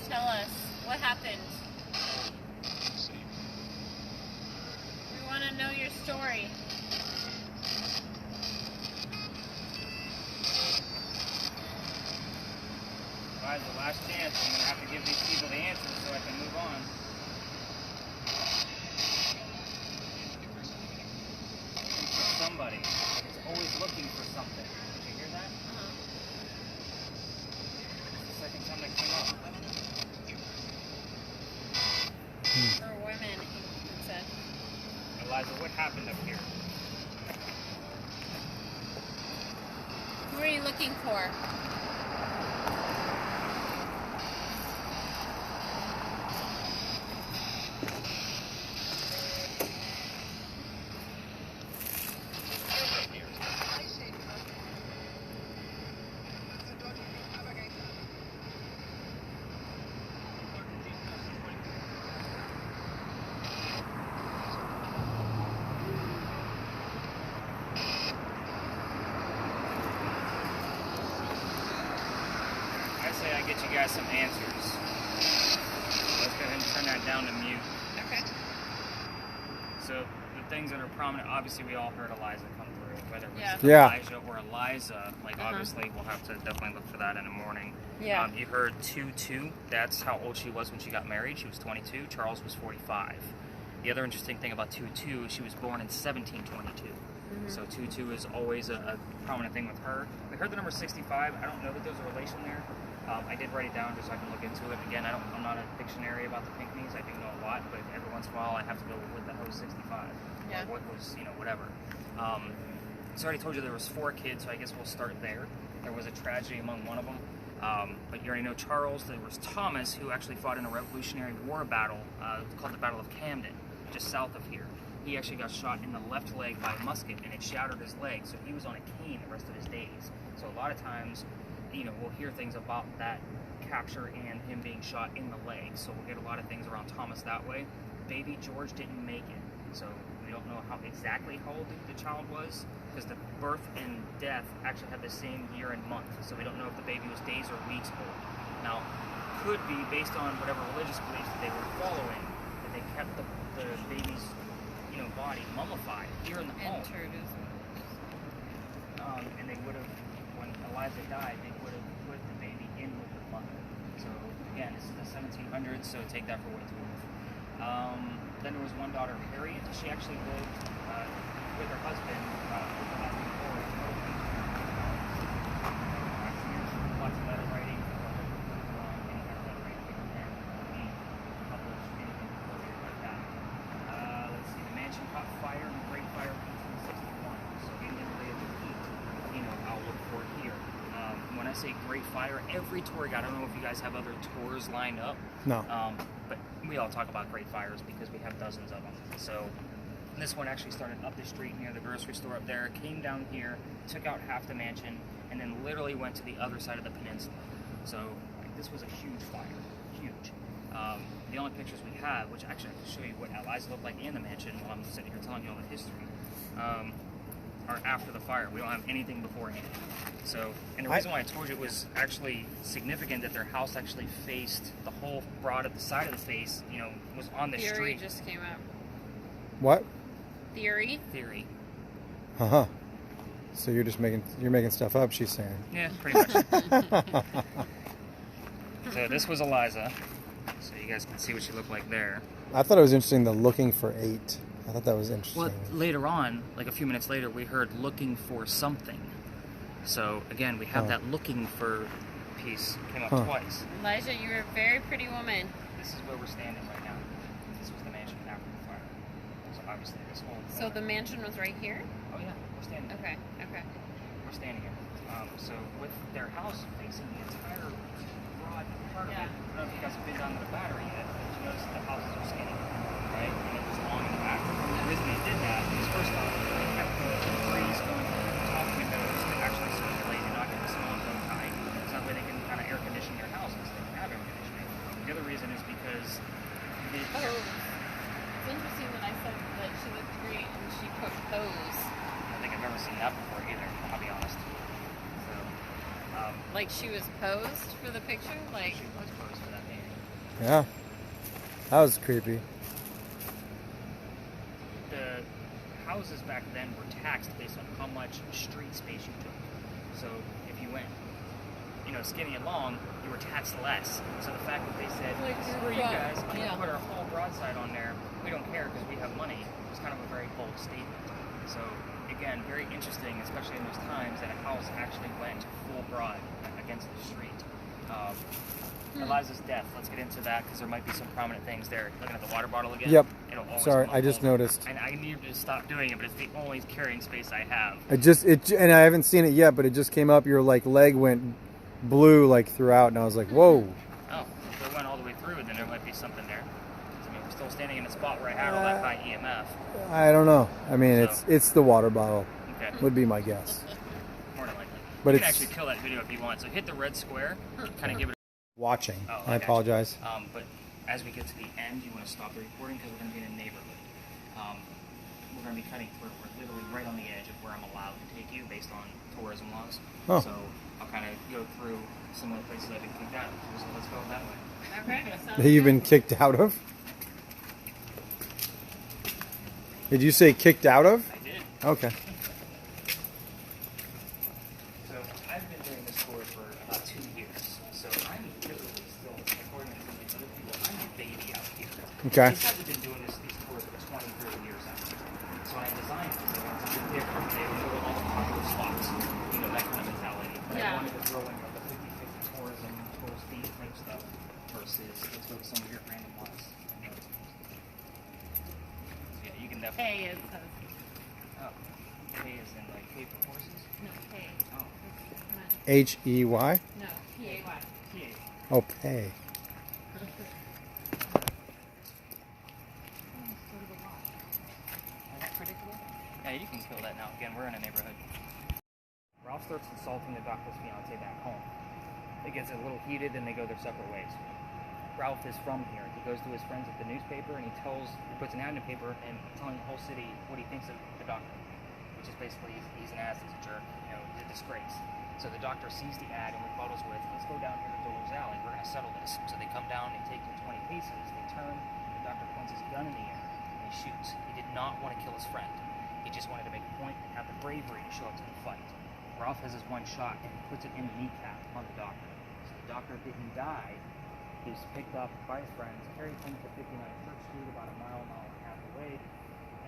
Tell us what happened. We want to know your story. Guys, the last chance. I'm going to have to give these people the answers so I can move on. Looking for somebody. It's always looking for something. Did you hear that? It's the second time that came up. For women, he said. Eliza, what happened up here? Who are you looking for? say I get you guys some answers. So let's go ahead and turn that down to mute. Okay. So the things that are prominent, obviously we all heard Eliza come through, whether it was Yeah. Elijah or Eliza. Like obviously we'll have to definitely look for that in the morning. Yeah. You heard 22. That's how old she was when she got married. She was 22. Charles was 45. The other interesting thing about 22 is she was born in 1722. So 22 is always a prominent thing with her. We heard the number 65. I don't know that there's a relation there. I did write it down just so I can look into it. Again, I'm not a dictionary about the Pinckneys. I do know a lot, but every once in a while I have to go with the host 65. Yeah. Or what was, whatever. So I already told you there was 4 kids, so I guess we'll start there. There was a tragedy among one of them. But you already know Charles. There was Thomas, who actually fought in a Revolutionary War battle called the Battle of Camden, just south of here. He actually got shot in the left leg by a musket, and it shattered his leg, so he was on a cane the rest of his days. So a lot of times, we'll hear things about that capture and him being shot in the leg, so we'll get a lot of things around Thomas that way. Baby George didn't make it, so we don't know exactly how old the child was, because the birth and death actually had the same year and month, so we don't know if the baby was days or weeks old. Now, could be based on whatever religious beliefs that they were following, that they kept the baby's body mummified here in the home. And they would have, when Eliza died, they would have put the baby in with the mother. So again, this is the 1700s, so take that for what it's worth. Then there was one daughter, Harriet. She actually lived with her husband with the last before in lots of letter writing, any kind of letter writing, and being published, anything like that. Let's see, the mansion caught fire in the Great Fire of 1861. So anything related to heat, I'll look for here. When I say Great Fire, every tour guide, I don't know if you guys have other tours lined up. No. But we all talk about Great Fires because we have dozens of them. So this one actually started up the street near the grocery store up there, came down here, took out half the mansion, and then literally went to the other side of the peninsula. So this was a huge fire, huge. The only pictures we have, which actually I can show you what Eliza looked like in the mansion while I'm sitting here telling you all the history, are after the fire. We don't have anything beforehand. So, and the reason why I told you it was actually significant that their house actually faced the whole broad of the side of the face, was on the Theory street. just came up. What? Theory? Theory. Uh-huh. So you're making stuff up, she's saying. Yeah, pretty much. So this was Eliza. So you guys can see what she looked like there. I thought it was interesting, the looking for 8. I thought that was interesting. Well, later on, like a few minutes later, we heard looking for something. So again, we have that looking for piece came up twice. Elijah, you're a very pretty woman. This is where we're standing right now. This was the mansion after the fire. So obviously this whole So the mansion was right here? Oh yeah, we're standing. Okay. We're standing here. So with their house facing the entire broad part of it, I don't know if you guys have been down to the Battery yet, but you notice that the houses are skinny, right? And it was long in the back. The reason they did that is first off, they kept the breeze going through the top windows to actually circulate and not get the smell and low tide. So that way they can kind of air condition their houses. They don't have air conditioning. The other reason is because It's interesting that I said that she looked great and she put pose. I don't think I've ever seen that before either, I'll be honest. So, Like she was posed for the picture? Like, she was posed for that meeting. Yeah. That was creepy. The houses back then were taxed based on how much street space you took. So if you went, skinny and long, you were taxed less. So the fact that they said, Like screw you broad- guys, I'm yeah. gonna put our whole broadside on there, we don't care because we have money, was kind of a very bold statement. So again, very interesting, especially in those times, that a house actually went full broad against the street. Eliza's death, let's get into that because there might be some prominent things there. Looking at the water bottle again. Yep. It'll always Sorry, come up I just over. noticed. And I need to stop doing it, but it's the only carrying space I have. And I haven't seen it yet, but it just came up. Your leg went blue throughout, and I was like, whoa. Oh, if it went all the way through, then there might be something there. I mean, we're still standing in the spot where I had all that high EMF. I don't know. I mean, So- it's the water bottle. Okay. Would be my guess. More than likely. But you can it's- actually kill that video if you want. So hit the red square, kind of give it Watching. Oh, I got you. apologize. But as we get to the end, you want to stop the recording because we're going to be in a neighborhood. We're going to be cutting through. We're literally right on the edge of where I'm allowed to take you based on tourism laws. Oh. So I'll kind of go through some of the places I've been kicked out of. So let's go that way. Okay. That you've been kicked out of? Did you say kicked out of? I did. Okay. So I've been doing this tour for about 2 years. So I'm literally still, according to some of these other people, I'm a baby out here. Okay. These guys have been doing these tours for 20, 30 years out here. So when I designed it, I wanted something different. They would go to all the popular spots. You know, that kind of mentality. But Yeah. I wanted to throw in like a 50-50 tourism, tourist feed type stuff versus let's go to some of your random ones. Yeah, you can definitely. Hay is Oh, hay is in like hay for horses? no hay. Oh. H-E-Y? No, P-A-Y. Hay. Oh, pay. Is that predictable? Yeah, you can kill that now. Again, we're in a neighborhood. Ralph starts insulting the doctor's fiance back home. It gets a little heated and they go their separate ways. Ralph is from here. He goes to his friends at the newspaper and he puts an ad in the paper and telling the whole city what he thinks of the doctor. Which is basically, he's an ass, he's a jerk, you know, he's a disgrace. So the doctor sees the ad and rebuttals with, let's go down here to Dole's Alley, we're going to settle this. So they come down, they take him 20 paces, they turn, the doctor points his gun in the air, and he shoots. He did not want to kill his friend. He just wanted to make a point and have the bravery to show up to the fight. Ralph has his one shot and he puts it in the kneecap on the doctor. So the doctor didn't die. He was picked up by his friends, carried him to 59 Church Street, about a mile and a half away,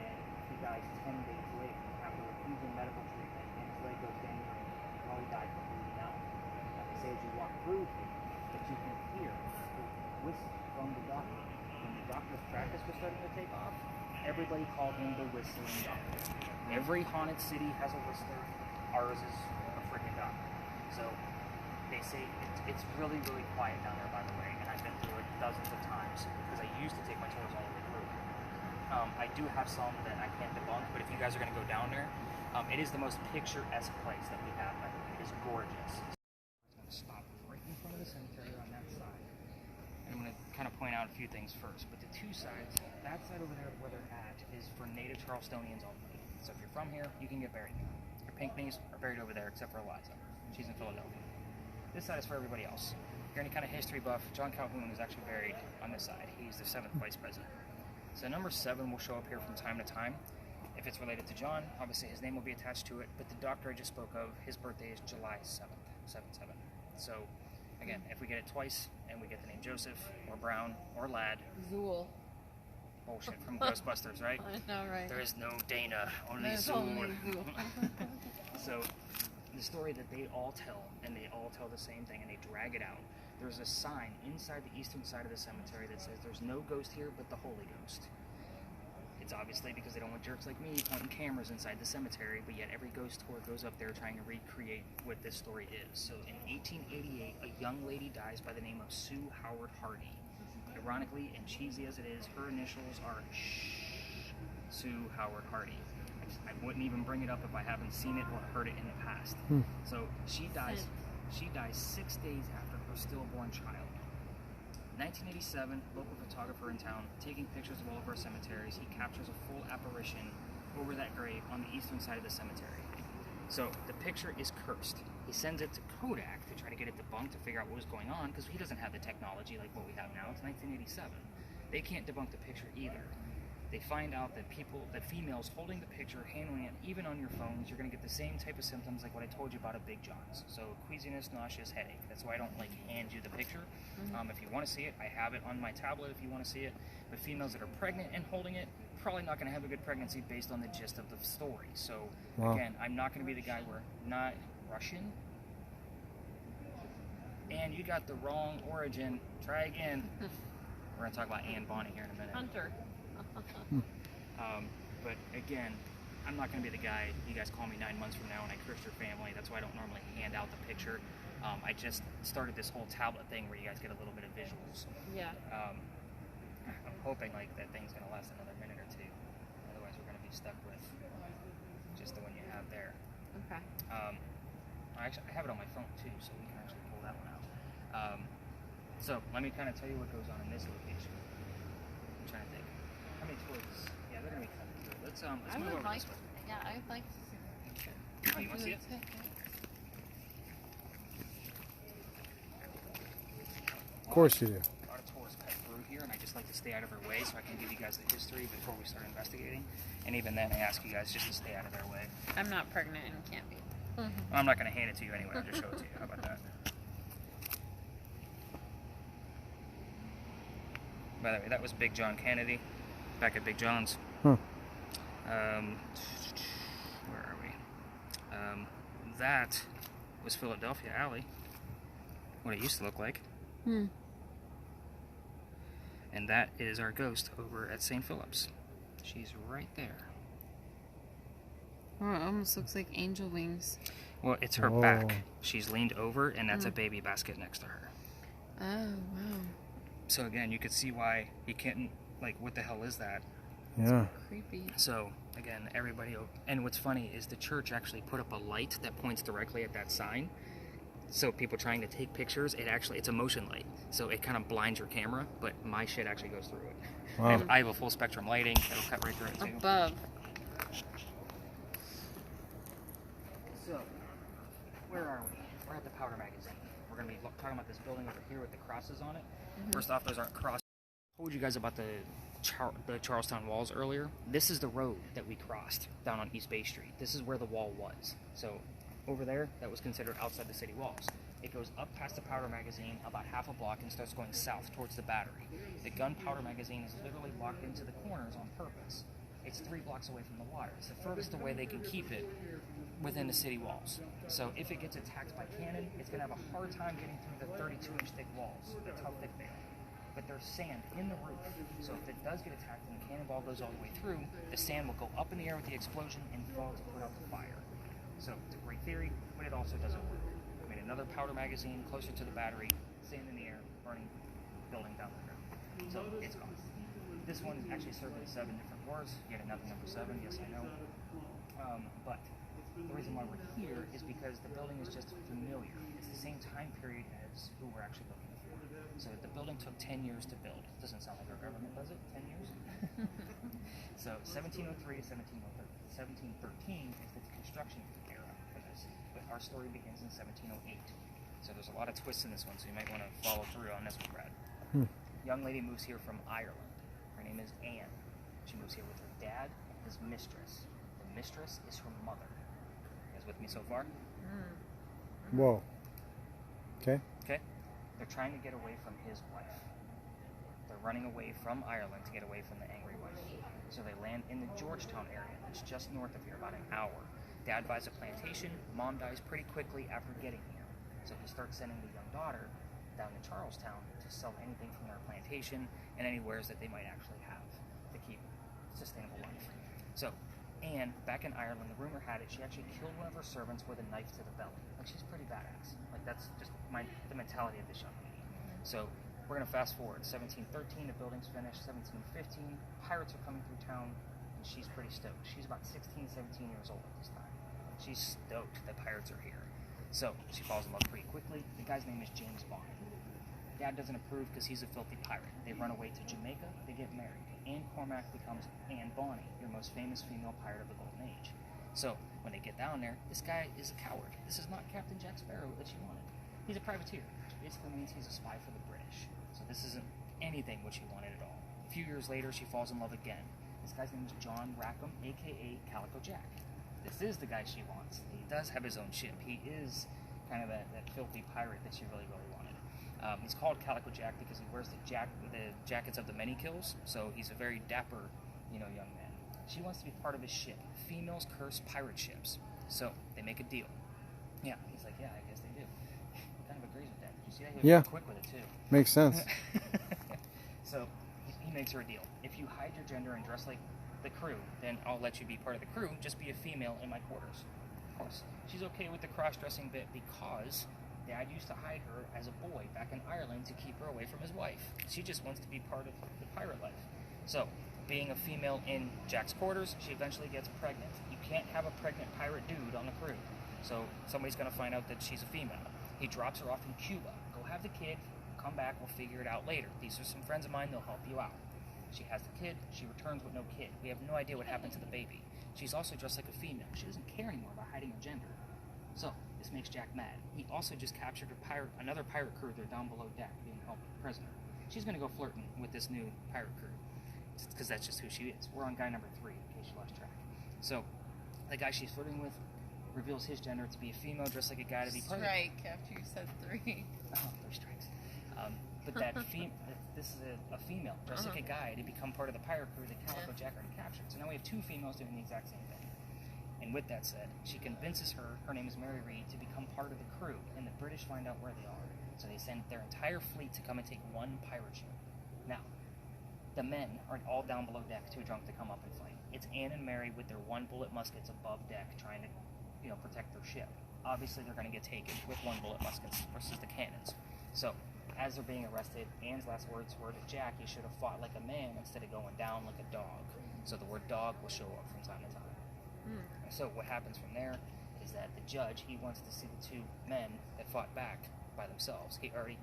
and he dies 10 days later after refusing medical treatment, and his leg goes gangrene while he died from bleeding out. Now they say as you walk through here, that you can hear the whistle from the doctor. When the doctor's practice was starting to take off, everybody called him the Whistling Doctor. Every haunted city has a whistler. Ours is a freaking doctor. So they say it's really, really quiet down there, by the way, and I've been through it dozens of times because I used to take my tours all the way through. I do have some that I can't debunk, but if you guys are going to go down there, it is the most picturesque place that we have. By the way, it is gorgeous. I'm going to stop right in front of the cemetery on that side, and I'm going to kind of point out a few things first. But the two sides, that side over there where they're at, is for native Charlestonians only. So if you're from here, you can get buried here. Your Pinckneys are buried over there, except for Eliza. She's in Philadelphia. This side is for everybody else. If you're any kind of history buff, John Calhoun is actually buried on this side. He's the 7th vice president. So number 7 will show up here from time to time. If it's related to John, obviously his name will be attached to it, but the doctor I just spoke of, his birthday is July 7th, 7-7. So again, if we get it twice and we get the name Joseph or Brown or Ladd, Zool. bullshit from Ghostbusters, right? I know, right? There is no Dana, only There's Zool. only Zool. So the story that they all tell, and they all tell the same thing, and they drag it out. There's a sign inside the eastern side of the cemetery that says there's no ghost here but the Holy Ghost. It's obviously because they don't want jerks like me pointing cameras inside the cemetery, but yet every ghost tour goes up there trying to recreate what this story is. So in 1888, a young lady dies by the name of Sue Howard Hardy. Ironically, and cheesy as it is, her initials are Sue Howard Hardy. I wouldn't even bring it up if I haven't seen it or heard it in the past. So she dies 6 days after her stillborn child. 1987, local photographer in town, taking pictures of all of our cemeteries, he captures a full apparition over that grave on the eastern side of the cemetery. So the picture is cursed. He sends it to Kodak to try to get it debunked to figure out what was going on, because he doesn't have the technology like what we have now. It's 1987. They can't debunk the picture either. They find out that females holding the picture, handling it, even on your phones, you're going to get the same type of symptoms like what I told you about a Big John's. So queasiness, nauseous, headache. That's why I don't like hand you the picture. If you want to see it, I have it on my tablet if you want to see it. But females that are pregnant and holding it, probably not going to have a good pregnancy based on the gist of the story. So again, I'm not going to be the guy where not Russian. And you got the wrong origin. Try again. We're going to talk about Anne Bonny here in a minute. Hunter. But again, I'm not going to be the guy you guys call me 9 months from now and I curse your family. That's why I don't normally hand out the picture. I just started this whole tablet thing where you guys get a little bit of visuals. Yeah. I'm hoping like that thing's going to last another minute or two. Otherwise, we're going to be stuck with just the one you have there. Okay. I have it on my phone too, so we can actually pull that one out. So let me kind of tell you what goes on in this location. I'm trying to think. How many tours? Yeah, they're going to be coming through. Let's I move would over like, this way. yeah, I'd like to see. Oh, you want to see it? course you do. A lot of tourists cut through here, and I just like to stay out of their way so I can give you guys the history before we start investigating. And even then, I ask you guys just to stay out of their way. I'm not pregnant and can't be. I'm not going to hand it to you anyway. I'll just show it to you. How about that? By the way, that was Big John Kennedy, back at Big John's. Huh. Where are we? That was Philadelphia Alley, what it used to look like. And that is our ghost over at St. Philip's. She's right there. Oh, it almost looks like angel wings. Well, it's her Whoa. back. She's leaned over, and that's a baby basket next to her. Oh, wow. So again, you could see why he can't, like, what the hell is that? Yeah. Creepy. So again, everybody, and what's funny is the church actually put up a light that points directly at that sign. So people trying to take pictures, it's a motion light. So it kind of blinds your camera, but my shit actually goes through it. Wow. I have a full spectrum lighting that'll cut right through it too. Above. So, where are we? We're at the Powder Magazine. We're going to be talking about this building over here with the crosses on it. First off, those aren't crosses. I told you guys about the Charlestown walls earlier. This is the road that we crossed down on East Bay Street. This is where the wall was. So, over there, that was considered outside the city walls. It goes up past the Powder Magazine about half a block and starts going south towards the Battery. The Gunpowder Magazine is literally locked into the corners on purpose. It's 3 blocks away from the water. It's the furthest away they can keep it within the city walls. So if it gets attacked by cannon, it's going to have a hard time getting through the 32-inch thick walls. That's how thick they are. But there's sand in the roof. So if it does get attacked and the cannonball goes all the way through, the sand will go up in the air with the explosion and fall to put out the fire. So it's a great theory, but it also doesn't work. We made another Powder Magazine closer to the Battery, sand in the air, burning building down the ground. So it's gone. This one actually served in 7 different wars. Yet another number 7, yes I know. But the reason why we're here is because the building is just familiar. It's the same time period as who we're actually looking for. So the building took 10 years to build. Doesn't sound like our government does it, 10 years? So 1703 to 1713 is the construction era for this. But our story begins in 1708. So there's a lot of twists in this one, so you might want to follow through on this one, Brad. Young lady moves here from Ireland. Her name is Anne. She moves here with her dad and his mistress. The mistress is her mother. You guys with me so far? Whoa. Okay. Okay? They're trying to get away from his wife. They're running away from Ireland to get away from the angry wife. So they land in the Georgetown area. That's just north of here, about an hour. Dad buys a plantation. Mom dies pretty quickly after getting here. So he starts sending the young daughter down to Charlestown to sell anything from their plantation and any wares that they might actually have to keep sustainable life. So Anne, back in Ireland, the rumor had it she actually killed one of her servants with a knife to the belly. Like, she's pretty badass. Like, that's just the mentality of this young lady. So we're gonna fast forward. 1713, the building's finished. 1715, pirates are coming through town, and she's pretty stoked. She's about 16, 17 years old at this time. She's stoked that pirates are here. So she falls in love pretty quickly. The guy's name is James Bond. Dad doesn't approve because he's a filthy pirate. They run away to Jamaica. They get married. Anne Cormac becomes Anne Bonny, your most famous female pirate of the Golden Age. So when they get down there, this guy is a coward. This is not Captain Jack Sparrow that she wanted. He's a privateer, which basically means he's a spy for the British. So this isn't anything what she wanted at all. A few years later, she falls in love again. This guy's name is John Rackham, aka Calico Jack. This is the guy she wants. He does have his own ship. He is kind of that filthy pirate that she really, really wanted. He's called Calico Jack because he wears the jackets of the many kills, so he's a very dapper, young man. She wants to be part of his ship. Females curse pirate ships. So they make a deal. Yeah, he's like, yeah, I guess they do. He kind of agrees with that. Did you see that? He was Yeah. very quick with it, too. Makes sense. So he makes her a deal. If you hide your gender and dress like the crew, then I'll let you be part of the crew. Just be a female in my quarters. Of course, she's okay with the cross-dressing bit because Dad used to hide her as a boy back in Ireland to keep her away from his wife. She just wants to be part of the pirate life. So, being a female in Jack's quarters, she eventually gets pregnant. You can't have a pregnant pirate dude on the crew. So somebody's going to find out that she's a female. He drops her off in Cuba. Go have the kid, come back, we'll figure it out later. These are some friends of mine, they'll help you out. She has the kid, she returns with no kid. We have no idea what happened to the baby. She's also dressed like a female. She doesn't care anymore about hiding her gender. So, This makes Jack mad. He also just captured another pirate crew. They're down below deck being held prisoner. She's going to go flirting with this new pirate crew because that's just who she is. We're on guy number 3 in case you lost track. So the guy she's flirting with reveals his gender to be a female dressed like a guy to be pregnant. Strike after you said 3. Oh, 3 strikes. But this is a female dressed like a guy to become part of the pirate crew that Calico Jack already captured. So now we have 2 females doing the exact same thing. And with that said, she convinces her name is Mary Read, to become part of the crew, and the British find out where they are. So they send their entire fleet to come and take one pirate ship. Now, the men are all down below deck, too drunk to come up and fight. It's Anne and Mary with their 1-bullet muskets above deck trying to, protect their ship. Obviously, they're going to get taken with 1-bullet muskets versus the cannons. So, as they're being arrested, Anne's last words were to Jack, you should have fought like a man instead of going down like a dog. So the word dog will show up from time to time. And so what happens from there is that the judge, he wants to see the 2 men that fought back by themselves. He already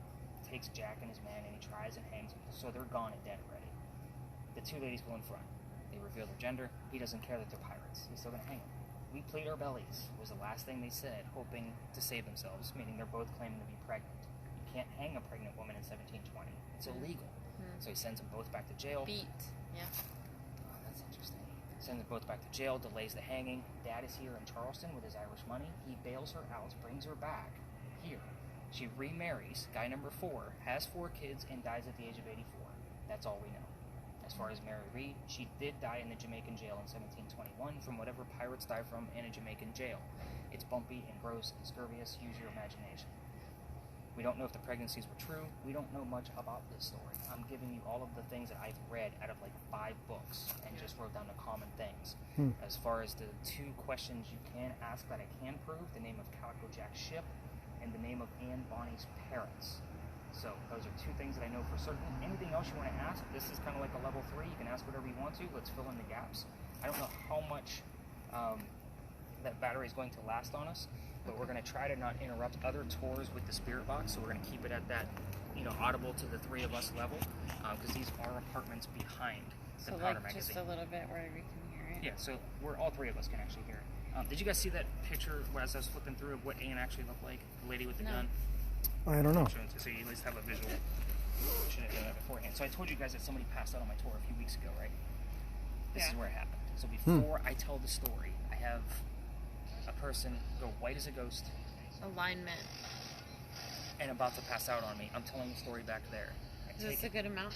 takes Jack and his man and he tries and hangs them. So they're gone and dead already. The 2 ladies go in front. They reveal their gender. He doesn't care that they're pirates. He's still going to hang them. We plead our bellies was the last thing they said, hoping to save themselves, meaning they're both claiming to be pregnant. You can't hang a pregnant woman in 1720. It's illegal. So he sends them both back to jail. Beat. Yeah. Oh, that's interesting. Sends them both back to jail, delays the hanging. Dad is here in Charleston with his Irish money. He bails her out, brings her back here. She remarries, guy number 4, has 4 kids, and dies at the age of 84. That's all we know. As far as Mary Read, she did die in the Jamaican jail in 1721 from whatever pirates die from in a Jamaican jail. It's bumpy and gross and scurvious. Use your imagination. We don't know if the pregnancies were true. We don't know much about this story. I'm giving you all of the things that I've read out of like 5 books and just wrote down the common things. As far as the 2 questions you can ask that I can prove, the name of Calico Jack's ship and the name of Anne Bonny's parents. So those are 2 things that I know for certain. Anything else you want to ask, this is kind of like a level 3. You can ask whatever you want to. Let's fill in the gaps. I don't know how much that battery is going to last on us, but we're going to try to not interrupt other tours with the spirit box. So we're going to keep it at that, audible to the 3 of us level, because these are apartments behind the Powder Magazine. Just a little bit where we can hear it. Yeah, so we're all 3 of us can actually hear it. Did you guys see that picture as I was flipping through of what Anne actually looked like? The lady with the gun? I don't know. So you at least have a visual. Should have done that beforehand. So I told you guys that somebody passed out on my tour a few weeks ago, right? This is where it happened. So before I tell the story, I have a person go white as a ghost. Alignment. And about to pass out on me. I'm telling the story back there. Is this a good amount?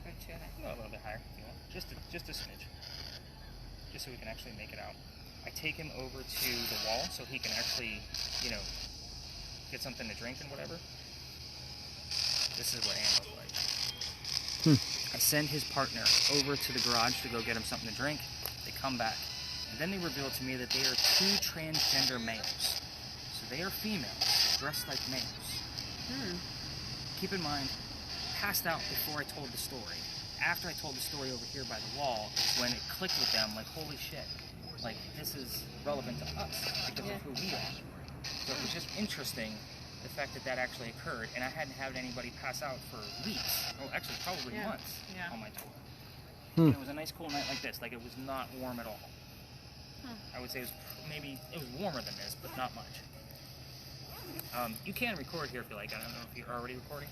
Or too high? No, a little bit higher. If you want. Just a smidge. Just so we can actually make it out. I take him over to the wall so he can actually, get something to drink and whatever. This is what Anne looked like. I send his partner over to the garage to go get him something to drink. They come back. And then they reveal to me that they are 2 transgender males. So they are females, dressed like males. Keep in mind, passed out before I told the story. After I told the story over here by the wall is when it clicked with them, like, holy shit. Like, this is relevant to us because of who we are. So it was just interesting, the fact that that actually occurred, and I hadn't had anybody pass out for weeks, or actually probably months on my tour. And it was a nice cool night like this, like it was not warm at all. I would say it was warmer than this, but not much. You can record here if you like. I don't know if you're already recording.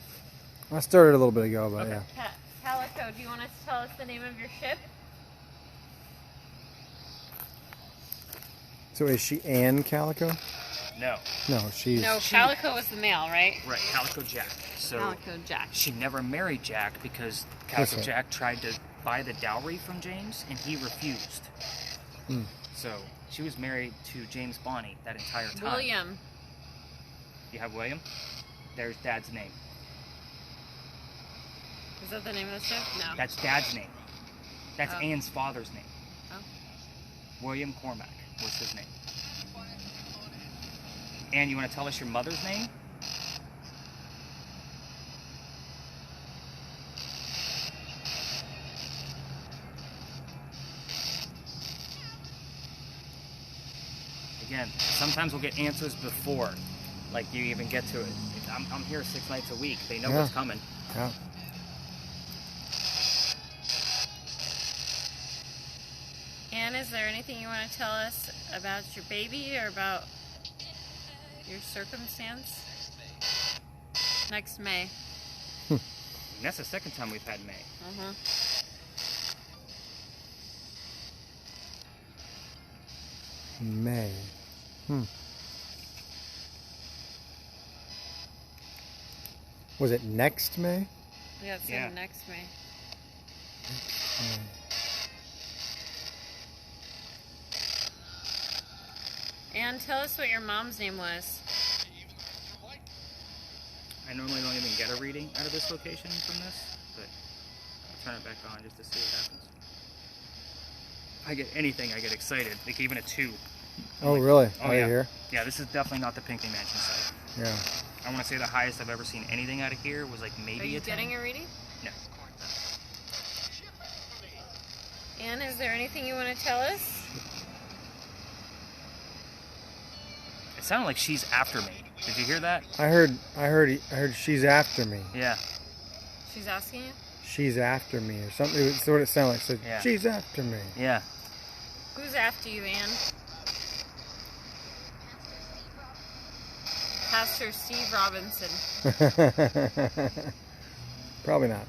I started a little bit ago, but yeah. Calico, do you want to tell us the name of your ship? So is she Anne Calico? No. No, she's... No, Calico was the male, right? Right, Calico Jack. So Calico Jack. she never married Jack because Calico Jack tried to buy the dowry from James, and he refused. So she was married to James Bonny that entire time. William. You have William? There's Dad's name. Is that the name of the ship? No. That's Dad's name. That's Anne's father's name. Oh. William Cormack was his name. Anne, you want to tell us your mother's name? Again, sometimes we'll get answers before, like you even get to it. I'm here 6 nights a week. They know what's coming. Yeah. Anne, is there anything you want to tell us about your baby or about Your circumstance? Next May. And that's the second time we've had May. Uh-huh. May. Was it next May? Yeah, it's Yeah. next May. And tell us what your mom's name was. I normally don't even get a reading out of this location from this, but I'll turn it back on just to see what happens. If I get anything, I get excited. Like even a 2. Oh, really? Oh, Are yeah. you here? Yeah, this is definitely not the Pinckney Mansion site. Yeah. I want to say the highest I've ever seen anything out of here was like maybe Are you a 10. getting a reading? No. Anne, is there anything you want to tell us? It sounded like she's after me. Did you hear that? I heard she's after me. Yeah. She's asking you? She's after me or something. It's what it sounded like. So Yeah. she's after me. Yeah. Who's after you, Anne? Pastor Steve Robinson. Probably not.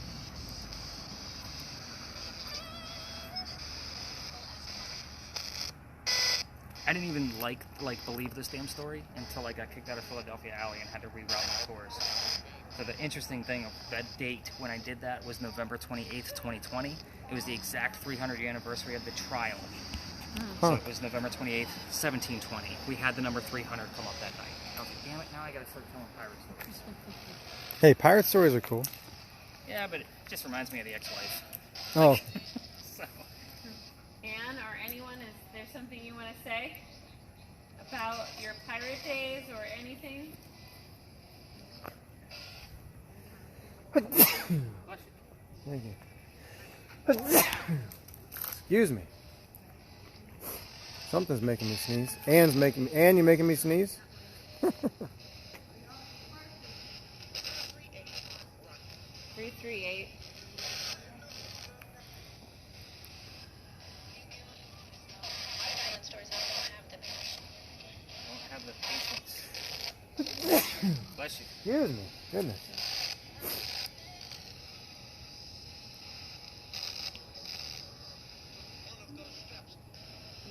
I didn't even believe this damn story until I got kicked out of Philadelphia Alley and had to reroute my course. So the interesting thing of that date when I did that was November 28th, 2020. It was the exact 300th anniversary of the trial. So it was November 28th, 1720. We had the number 300 come up that night. I was like, damn it, now I gotta start telling pirate stories. Hey, pirate stories are cool. Yeah, but it just reminds me of the ex-wife. Oh, So, Anne or anyone, is there something you want to say about your pirate days or anything? bless you. thank you. Excuse me. Something's making me sneeze. Anne, you making me sneeze? 338. Island stores don't have the I don't have the patience. Bless you. Excuse me. Goodness.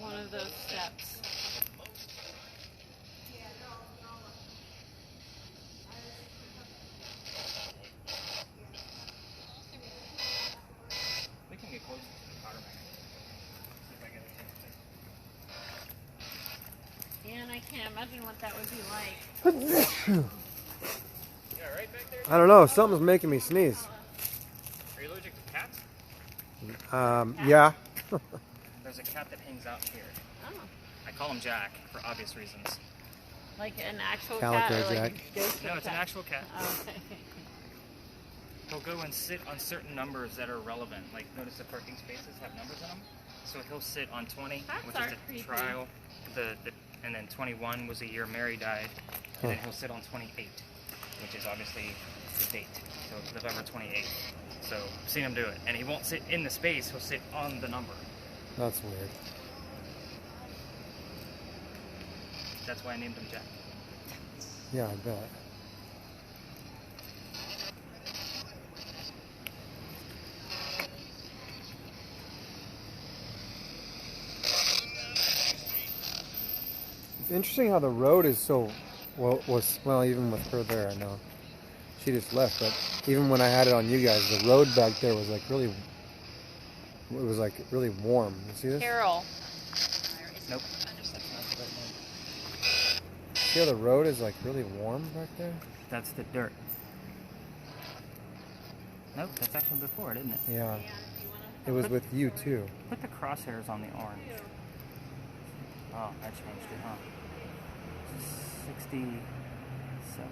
One of those steps. We can get closer to the powder magnet. See if I get a chance. Anne, I can't imagine what that would be like. Yeah, right back there. I don't know. Something's making me sneeze. Are you allergic to cats? Yeah. There's a cat that hangs out here. Oh. I call him Jack for obvious reasons. Like an actual Calico cat or like Jack. a ghost No, of it's an cat? actual cat. Oh, okay. He'll go and sit on certain numbers that are relevant. Like, notice the parking spaces have numbers in them. So he'll sit on 20, Cats which are is the creepy. trial. And then 21 was the year Mary died. And then he'll sit on 28, which is obviously the date. So it's November 28th. So I've seen him do it. And he won't sit in the space, he'll sit on the number. That's weird. That's why I named him Jack. Yeah, I bet. It's interesting how the road is so well even with her there, I know she just left, but even when I had it on you guys, the road back there was like really warm. You see this? Carol. Nope. See how the road is like really warm back there? That's the dirt. Nope, that's actually before it, isn't it? Yeah. It was with you too. Put the crosshairs on the orange. Oh, I changed it, huh? 67, 68.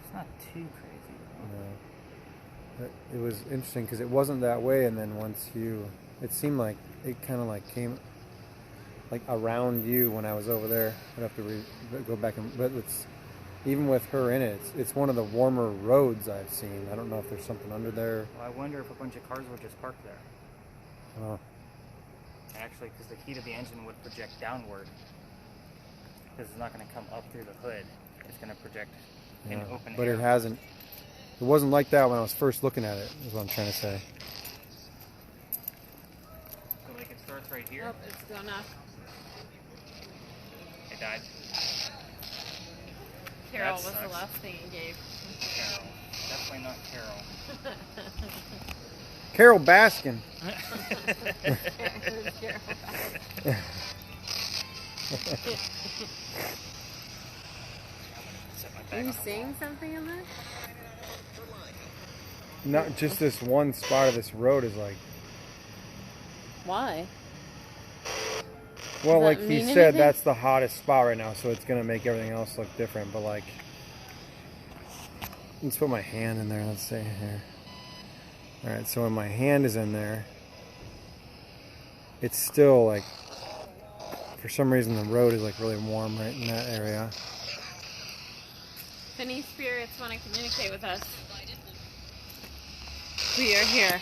It's not too crazy, though. It was interesting because it wasn't that way, and then it seemed like it kind of like came like around you when I was over there. I'd have to go back but it's even with her in it, it's one of the warmer roads I've seen. I don't know if there's something under there. Well, I wonder if a bunch of cars were just parked there. Actually, because the heat of the engine would project downward. Because it's not going to come up through the hood. It's going to project in Yeah, open but air. it hasn't. It wasn't like that when I was first looking at it. Is what I'm trying to say. So like it starts right here. Nope, it's gonna. It died. Carol That was the sucks. last thing he gave. Carol. Definitely not Carol. Carol Baskin. Who's Carol? Set my Are bag you on the seeing wall. something in there? Not just this one spot of this road is like. Why? Well, Does like that he mean said, anything? that's the hottest spot right now, so it's gonna make everything else look different. But like, let's put my hand in there. Let's see here. All right, so when my hand is in there, it's still like, for some reason, the road is like really warm right in that area. If any spirits want to communicate with us, we are here.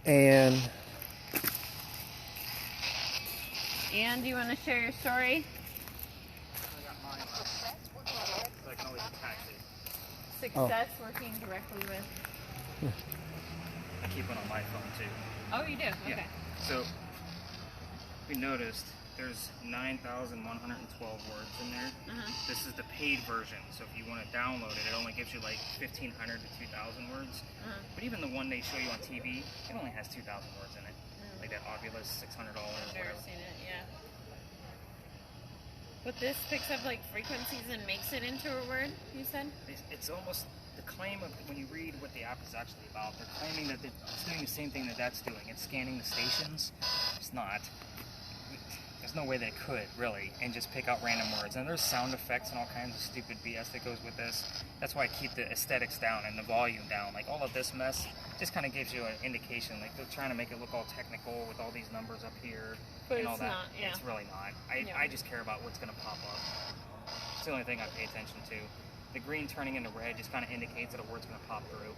And And do you want to share your story? I got mine up, so I can always attach it. Success working directly with. I keep one on my phone too. Oh, you do? Okay. Yeah. So we noticed there's 9,112 words in there. Uh-huh. This is the paid version, so if you want to download it, it only gives you like 1,500 to 2,000 words. Uh-huh. But even the one they show you on TV, it only has 2,000 words in it. Like that Ovilus $600 or I've never whatever. seen it, yeah. But this picks up like frequencies and makes it into a word, you said? It's almost the claim of when you read what the app is actually about. They're claiming that it's doing the same thing that that's doing. It's scanning the stations. It's not. There's no way they could really, and just pick out random words. And there's sound effects and all kinds of stupid BS that goes with this. That's why I keep the aesthetics down and the volume down. Like all of this mess just kind of gives you an indication. Like they're trying to make it look all technical with all these numbers up here But and all it's that. not, yeah. It's really not. Yeah. I just care about what's going to pop up. It's the only thing I pay attention to. The green turning into red just kind of indicates that a word's going to pop through.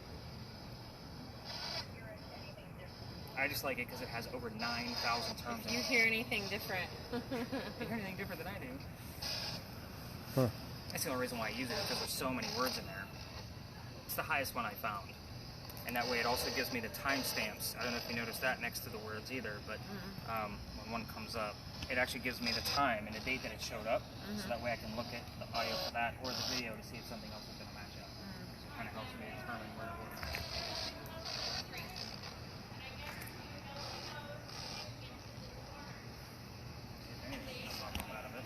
I just like it because it has over 9,000 terms If in you it. hear anything different. If you hear anything different than I do. Huh. That's the only reason why I use it, because there's so many words in there. It's the highest one I found. And that way it also gives me the timestamps. I don't know if you noticed that next to the words either, but when one comes up, it actually gives me the time and the date that it showed up. So that way I can look at the audio for that or the video to see if something else is going to match up. So it kind of helps me determine where to work. If anything's gonna pop up out of it.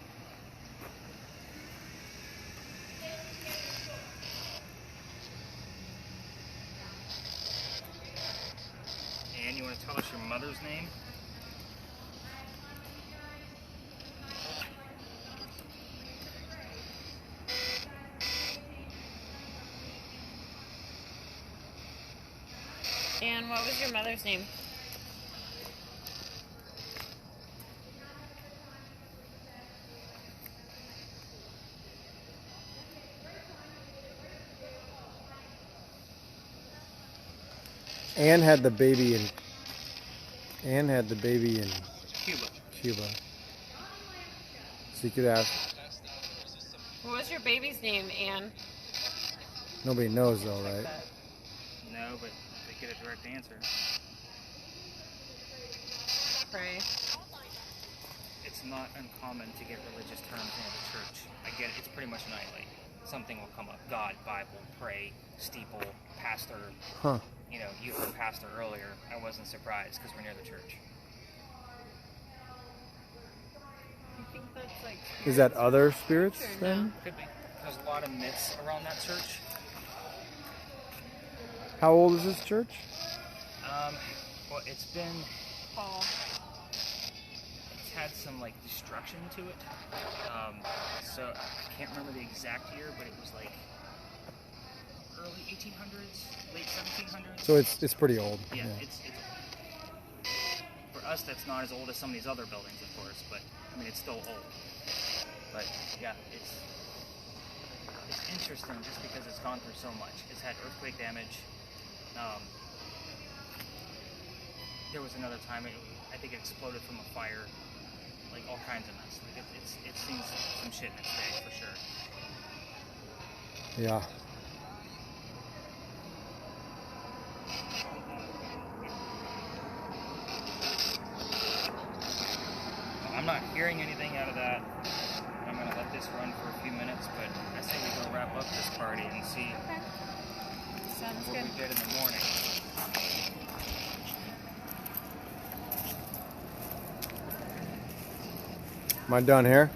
And you want to tell us your mother's name? And what was your mother's name? Anne had the baby in Cuba. Cuba. So you could ask. What was your baby's name, Anne? Nobody knows though, right? No, but they get a direct answer. Pray. It's not uncommon to get religious terms in the church. I get it. It's pretty much nightly. Something will come up. God, Bible, pray, steeple, pastor. Huh. You know, you heard pastor earlier. I wasn't surprised because we're near the church. You think that's like Is that spirits other from the spirits church or then? no? Could be. There's a lot of myths around that church. How old is this church? Well, it's been, Paul. it's had some like destruction to it. So I can't remember the exact year, but it was like early 1800s, late 1700s. So it's pretty old. Yeah, it's for us that's not as old as some of these other buildings, of course, but I mean it's still old. But yeah, it's interesting just because it's gone through so much. It's had earthquake damage, there was another time I think it exploded from a fire, like all kinds of mess. Like it's seen some shit in its day for sure. Yeah. I'm not hearing anything out of that. I'm gonna let this run for a few minutes, but I say we go wrap up this party and see Okay. Sounds what good. we did in the morning. Am I done here?